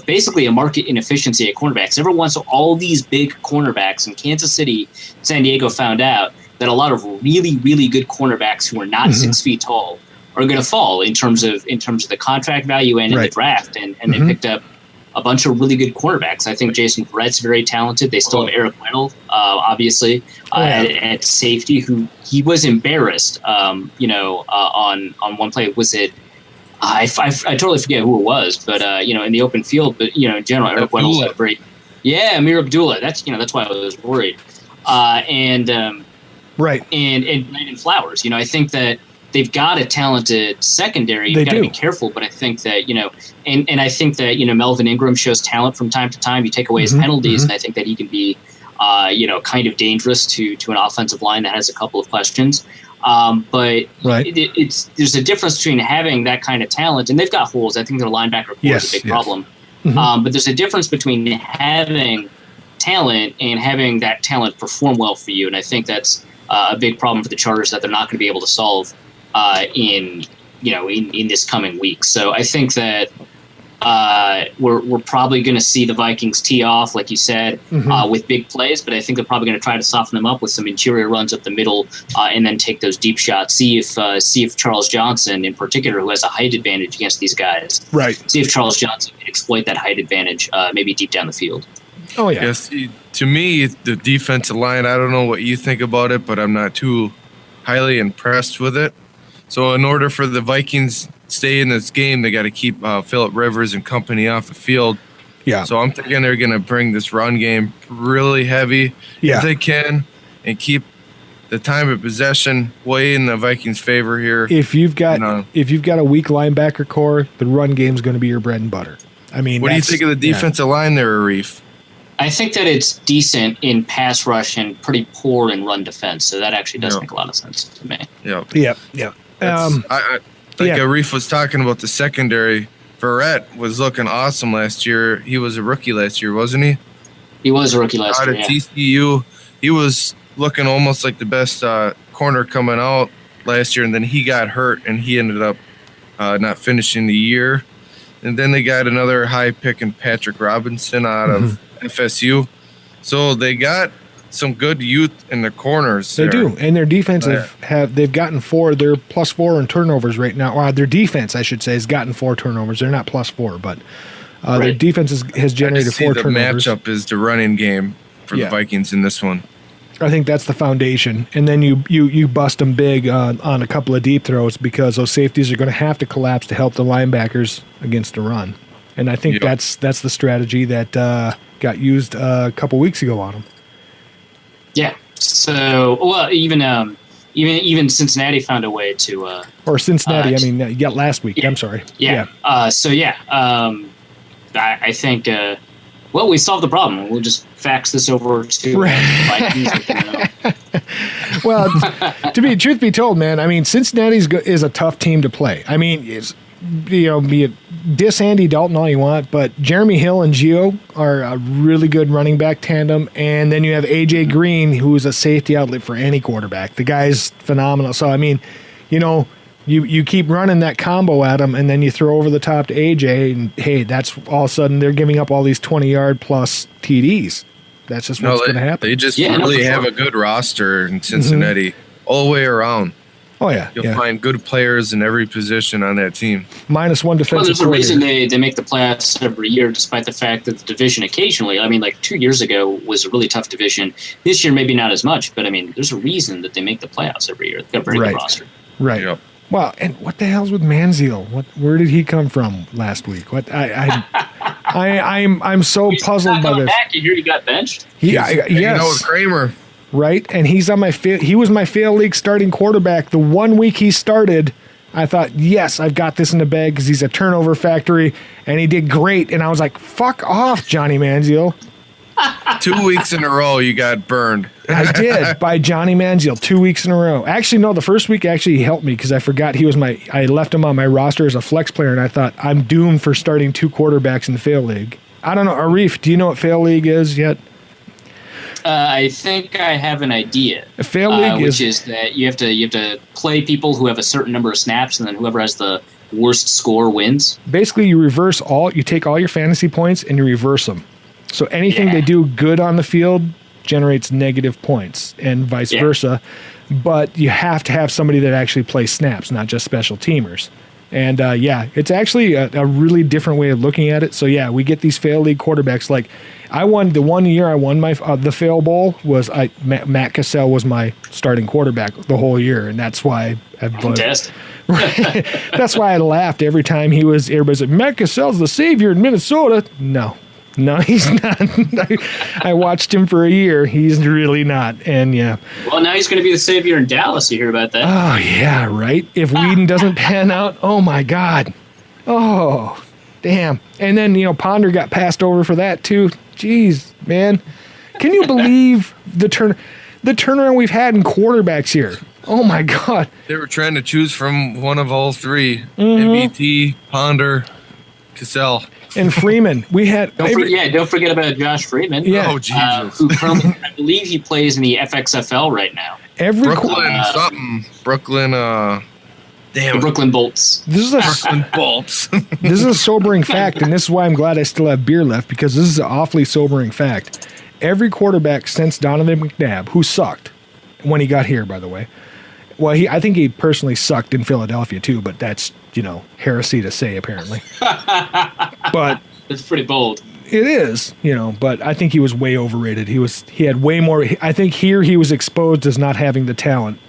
basically a market inefficiency at cornerbacks. Every once in a while, all these big cornerbacks in Kansas City, San Diego found out that a lot of really, really good cornerbacks who are not 6 feet tall are going to fall in terms of the contract value and in the draft. And they picked up a bunch of really good cornerbacks. I think Jason Verrett's very talented. They still have Eric Weddle, obviously, at safety, who he was embarrassed, on one play. Was it? I totally forget who it was, but in the open field, but in general, Eric Weddle's a great. Yeah, Amir Abdullah. That's why I was worried. And Brandon Flowers. I think that they've got a talented secondary. You've got to be careful, but I think that and I think that Melvin Ingram shows talent from time to time. You take away his penalties, and I think that he can be kind of dangerous to an offensive line that has a couple of questions. But there's a difference between having that kind of talent, and they've got holes. I think their linebacker core is a big problem. But there's a difference between having talent and having that talent perform well for you, and I think that's a big problem for the Chargers that they're not going to be able to solve in this coming week. So I think that we're probably going to see the Vikings tee off, like you said, with big plays, but I think they're probably going to try to soften them up with some interior runs up the middle and then take those deep shots. See if Charles Johnson, in particular, who has a height advantage against these guys, see if Charles Johnson can exploit that height advantage maybe deep down the field. Oh, yeah. Yes, to me, the defensive line, I don't know what you think about it, but I'm not too highly impressed with it. So in order for the Vikings stay in this game, they got to keep Phillip Rivers and company off the field. Yeah. So I'm thinking they're going to bring this run game really heavy if they can and keep the time of possession way in the Vikings' favor here. If you've got a weak linebacker core, the run game is going to be your bread and butter. I mean, what do you think of the defensive line there, Arif? I think that it's decent in pass rush and pretty poor in run defense. So that actually does make a lot of sense to me. Yeah. Arif was talking about the secondary. Verrett was looking awesome last year. He was a rookie last year, wasn't he? He was a rookie last year. Out of TCU, he was looking almost like the best corner coming out last year, and then he got hurt, and he ended up not finishing the year. And then they got another high pick in Patrick Robinson out of FSU. So they got some good youth in the corners. They do, and their defense they've gotten 4. They're +4 in turnovers right now. Or their defense, I should say, has gotten 4 turnovers. They're not +4, but their defense has generated 4 turnovers. The matchup is the running game for the Vikings in this one. I think that's the foundation, and then you bust them big on a couple of deep throws because those safeties are going to have to collapse to help the linebackers against the run, and I think that's the strategy that got used a couple weeks ago on them. Yeah. So even Cincinnati found a way to. Or Cincinnati. Last week. I'm sorry. Yeah. I think. We solved the problem. We'll just fax this over to Vikings. Well, truth be told, man, Cincinnati is a tough team to play. Be it diss Andy Dalton all you want, but Jeremy Hill and Gio are a really good running back tandem, and then you have AJ Green, who is a safety outlet for any quarterback. The guy's phenomenal. So you keep running that combo at him, and then you throw over the top to AJ, and hey, that's all of a sudden they're giving up all these 20-yard plus TDs. That's just what's going to happen. They just really have a good roster in Cincinnati all the way around. Oh, yeah. You'll find good players in every position on that team. -1 defensive Well, there's a reason they make the playoffs every year, despite the fact that the division occasionally, 2 years ago was a really tough division. This year, maybe not as much, but there's a reason that they make the playoffs every year. They've got a very good roster. Right. Yep. Well, and what the hell's with Manziel? Where did he come from last week? I'm so puzzled by this. Back. You hear he got benched? Yes, with Kramer, right? And he's on he was my fail league starting quarterback. The 1 week he started, I thought, yes, I've got this in the bag because he's a turnover factory, and he did great. And I was like, fuck off, Johnny Manziel. 2 weeks in a row, you got burned. I did by Johnny Manziel 2 weeks in a row. Actually, no, the first week actually he helped me because I forgot I left him on my roster as a flex player, and I thought I'm doomed for starting 2 quarterbacks in the fail league. I don't know, Arif, do you know what fail league is yet? I think I have an idea. A fail league which is that you have to play people who have a certain number of snaps, and then whoever has the worst score wins. Basically, you take all your fantasy points and you reverse them. So anything they do good on the field generates negative points and vice versa. But you have to have somebody that actually plays snaps, not just special teamers. And it's actually a really different way of looking at it. So we get these fail league quarterbacks. Like I won the 1 year I won my the fail bowl was Matt Cassell was my starting quarterback the whole year, and that's why Fantastic. That's why I laughed every time everybody's like, Matt Cassell's the savior in Minnesota. No, he's not. I watched him for a year. He's really not. And well, now he's going to be the savior in Dallas. You hear about that? Oh, yeah, right. If Whedon doesn't pan out, oh, my God. Oh, damn. And then, Ponder got passed over for that, too. Jeez, man. Can you believe the turnaround we've had in quarterbacks here? Oh, my God. They were trying to choose from one of all three. MBT, Ponder, Cassell. And Freeman, we had. Don't forget about Josh Freeman. Yeah. Oh, Jesus. Who I believe he plays in the FXFL right now. Brooklyn. The Brooklyn Bolts. Brooklyn Bolts. This is a sobering fact, and this is why I'm glad I still have beer left, because this is an awfully sobering fact. Every quarterback since Donovan McNabb, who sucked when he got here, by the way. Well, I think he personally sucked in Philadelphia too, but that's heresy to say apparently. But it's pretty bold. It is, but I think he was way overrated. He had way more. I think here he was exposed as not having the talent.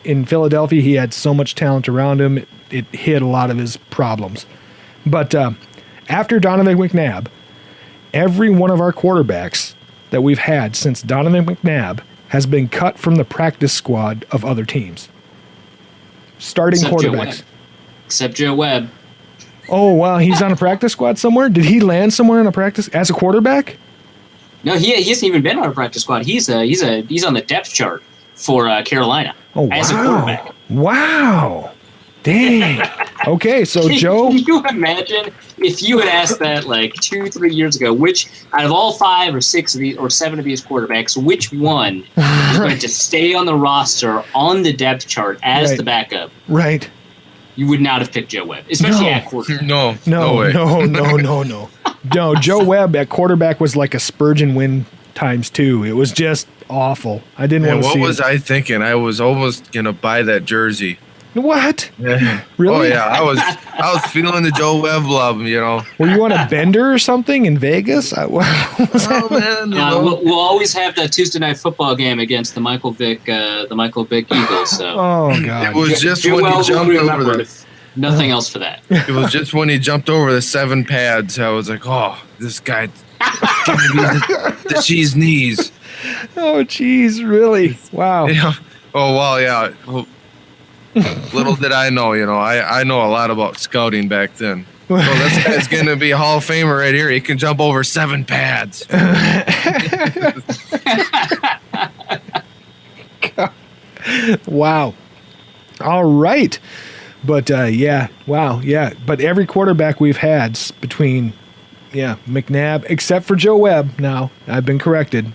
In Philadelphia, he had so much talent around him, it hid a lot of his problems. But after Donovan McNabb, every one of our quarterbacks that we've had since Donovan McNabb has been cut from the practice squad of other teams. Starting quarterbacks. Except Joe Webb. Oh, wow. He's on a practice squad somewhere? Did he land somewhere in a practice as a quarterback? No, he hasn't even been on a practice squad. He's on the depth chart for Carolina as a quarterback. Wow. Dang. Okay, so Joe. Can you imagine if you had asked that like 2-3 years ago, which out of all 5 or 6 of these or 7 of these quarterbacks, which one is going to stay on the roster on the depth chart as the backup? Right. You would not have picked Joe Webb, especially at quarterback. No way. No, Joe Webb at quarterback was like a Spurgeon win times 2. It was just awful. I didn't want to see it. What was I thinking? I was almost going to buy that jersey. What? Yeah. Really? Oh yeah, I was feeling the Joe Webb love, Were you on a bender or something in Vegas? Man, we'll always have that Tuesday night football game against the Michael Vick Eagles. So. Oh God! It was just when he jumped over the. Nothing else for that. It was just when he jumped over the 7 pads. I was like, oh, this guy, giving me the cheese knees. Oh, geez, really? Wow. Yeah. Oh well, yeah. Well, little did I know, I know a lot about scouting back then. So this guy's going to be a Hall of Famer right here. He can jump over 7 pads. Wow. All right. But, wow, yeah. But every quarterback we've had between, McNabb, except for Joe Webb now, I've been corrected.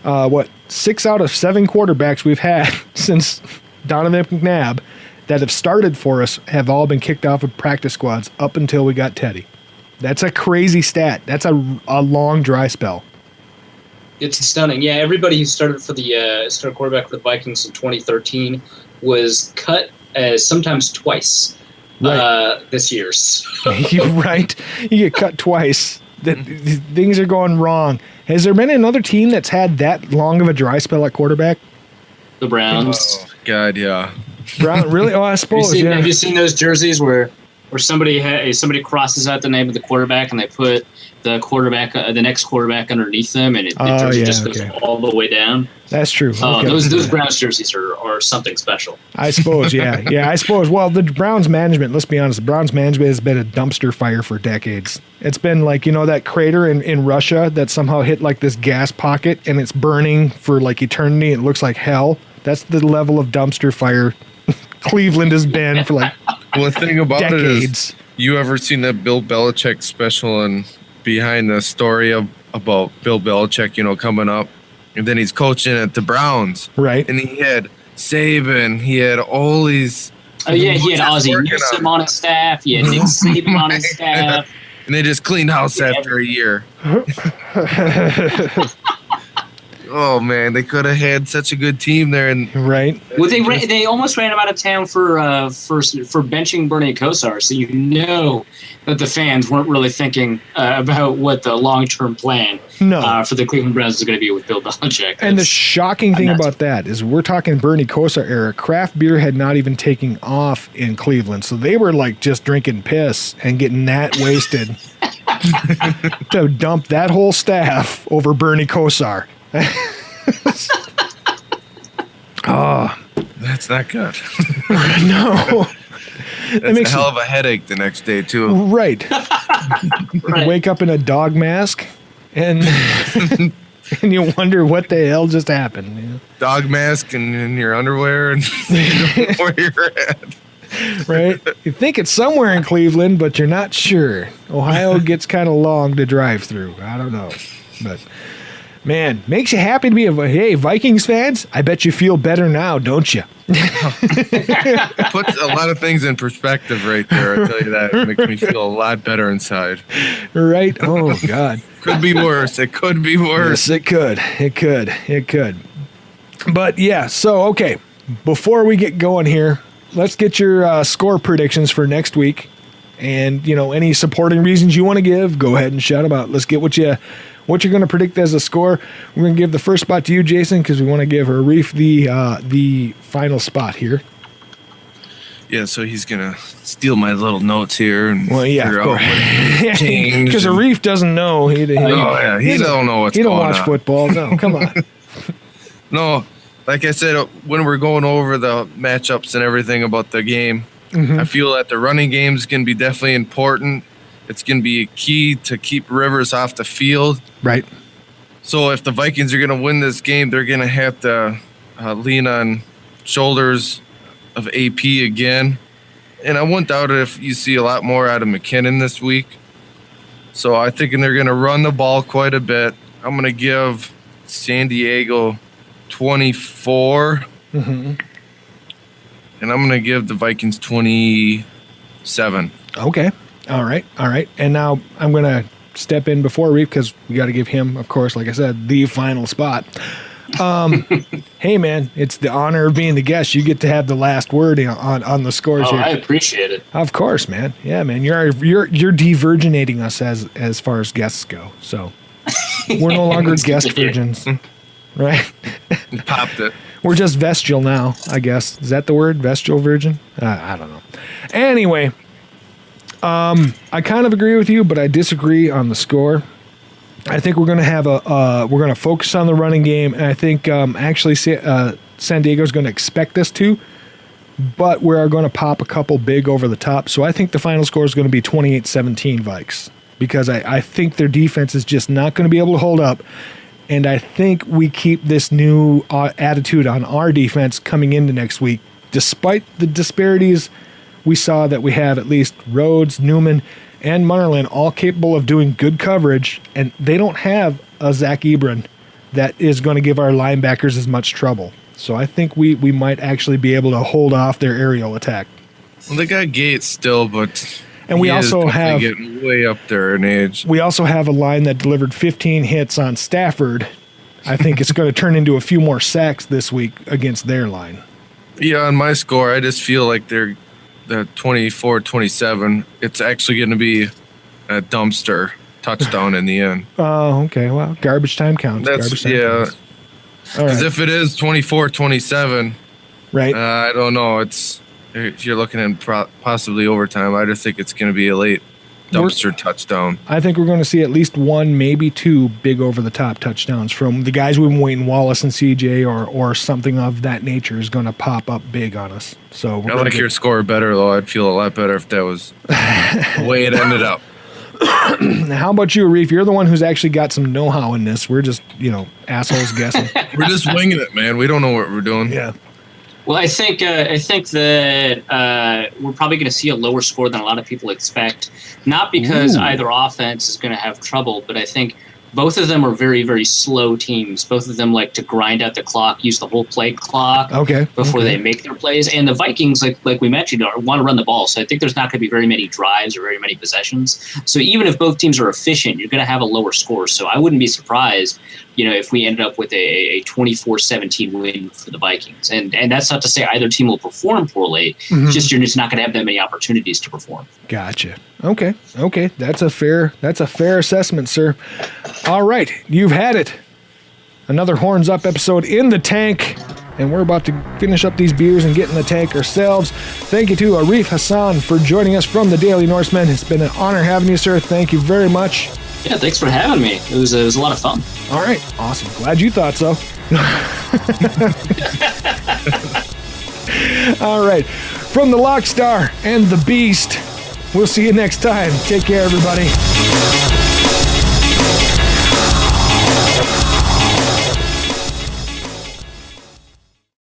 6 out of 7 quarterbacks we've had since Donovan McNabb that have started for us have all been kicked off of practice squads up until we got Teddy. That's a crazy stat. That's a long dry spell. It's stunning. Yeah, everybody who started for the started quarterback for the Vikings in 2013 was cut sometimes twice this year. So. You're right. You get cut twice. Things are going wrong. Has there been another team that's had that long of a dry spell at quarterback? The Browns. Oh, God, yeah. Brown, really? Oh, I suppose. Have you seen those jerseys where somebody crosses out the name of the quarterback and they put the next quarterback underneath them, and the jersey just goes all the way down? That's true. Okay. Those Browns jerseys are something special. I suppose, yeah. I suppose. Well, the Browns management, let's be honest, the Browns management has been a dumpster fire for decades. It's been like, that crater in Russia that somehow hit like this gas pocket and it's burning for like eternity. It looks like hell. That's the level of dumpster fire Cleveland has been for like Well, the thing about decades. it is, you ever seen that Bill Belichick special and behind the story about Bill Belichick, coming up, and then he's coaching at the Browns, right? And he had Saban, he had all these. Oh yeah, he had Ozzie Newsome on his staff. He had Nick Saban on his staff, and they just cleaned house after a year. Oh man, they could have had such a good team there, and right. Well, they almost ran him out of town for benching Bernie Kosar, so that the fans weren't really thinking about what the long-term plan for the Cleveland Browns is going to be with Bill Belichick. And the shocking thing about that is we're talking Bernie Kosar era. Craft beer had not even taken off in Cleveland, so they were like just drinking piss and getting that wasted to dump that whole staff over Bernie Kosar. Oh, that's not good. No. That's a hell of a headache the next day, too. Right. Wake up in a dog mask and and you wonder what the hell just happened. Dog mask and in your underwear and you know where you're at. Right? You think it's somewhere in Cleveland, but you're not sure. Ohio gets kind of long to drive through. I don't know. But man, makes you happy to be hey, Vikings fans, I bet you feel better now, don't you? Puts a lot of things in perspective right there, I tell you that. It makes me feel a lot better inside. Right? Oh, God. Could be worse. It could be worse. Yes, it could. But, yeah, so, okay, before we get going here, let's get your score predictions for next week. And, any supporting reasons you want to give, go ahead and shout them out. Let's get what you're going to predict as a score. We're going to give the first spot to you, Jason, because we want to give Arif the final spot here. Yeah, so he's going to steal my little notes here and figure out what changed. Because Arif doesn't know. He don't know what's going on. He don't watch football. No, come on. No, like I said, when we're going over the matchups and everything about the game, I feel that the running game is going to be definitely important. It's going to be a key to keep Rivers off the field. Right. So if the Vikings are going to win this game, they're going to have to lean on shoulders of AP again. And I won't doubt it if you see a lot more out of McKinnon this week. So I think they're going to run the ball quite a bit. I'm going to give San Diego 24. And I'm going to give the Vikings 27. Okay. All right. And now I'm going to step in before Reef because we got to give him, of course, like I said, the final spot. Hey, man, it's the honor of being the guest. You get to have the last word on the scores here. I appreciate it. Of course, man. Yeah, man. You're de-virginating us as far as guests go. So we're no longer guest virgins. Right? You popped it. We're just vestial now, I guess. Is that the word? Vestial virgin? I don't know. Anyway, I kind of agree with you, but I disagree on the score. I think we're going to have we're going to focus on the running game, and I think actually San Diego's going to expect us to, but we're going to pop a couple big over the top. So I think the final score is going to be 28-17 Vikes, because I think their defense is just not going to be able to hold up. And I think we keep this new attitude on our defense coming into next week, despite the disparities we saw that we have at least Rhodes, Newman, and Marlin all capable of doing good coverage, and they don't have a Zach Ebron that is going to give our linebackers as much trouble. So I think we might actually be able to hold off their aerial attack. Well, they got Gates still, but... And we also have getting way up there in age. We also have a line that delivered 15 hits on Stafford. I think it's going to turn into a few more sacks this week against their line. Yeah, on my score, I just feel like they're the 24-27. It's actually going to be a dumpster touchdown in the end. Oh, okay. Well, garbage time counts. Because if it is 24-27, right? I don't know. You're looking at possibly overtime. I just think it's going to be a late dumpster touchdown. I think we're going to see at least one, maybe two big over-the-top touchdowns from the guys we've been waiting, Wallace and CJ, or something of that nature is going to pop up big on us. So I like your score better, though. I'd feel a lot better if that was the way it ended up. How about you, Arif? You're the one who's actually got some know-how in this. We're just, assholes guessing. We're just winging it, man. We don't know what we're doing. Yeah. Well, I think that we're probably going to see a lower score than a lot of people expect. Not because either offense is going to have trouble, but I think both of them are very, very slow teams. Both of them like to grind out the clock, use the whole play clock before they make their plays. And the Vikings, like we mentioned, want to run the ball. So I think there's not going to be very many drives or very many possessions. So even if both teams are efficient, you're going to have a lower score. So I wouldn't be surprised, if we ended up with a 24-17 win for the Vikings. And that's not to say either team will perform poorly. It's just you're just not going to have that many opportunities to perform. Gotcha. Okay. That's a fair assessment, sir. All right, you've had it. Another Horns Up episode in the tank, and we're about to finish up these beers and get in the tank ourselves. Thank you to Arif Hasan for joining us from the Daily Norseman. It's been an honor having you, sir. Thank you very much. Yeah, thanks for having me. It was a lot of fun. All right, awesome. Glad you thought so. All right, from the Lockstar and the Beast, we'll see you next time. Take care, everybody.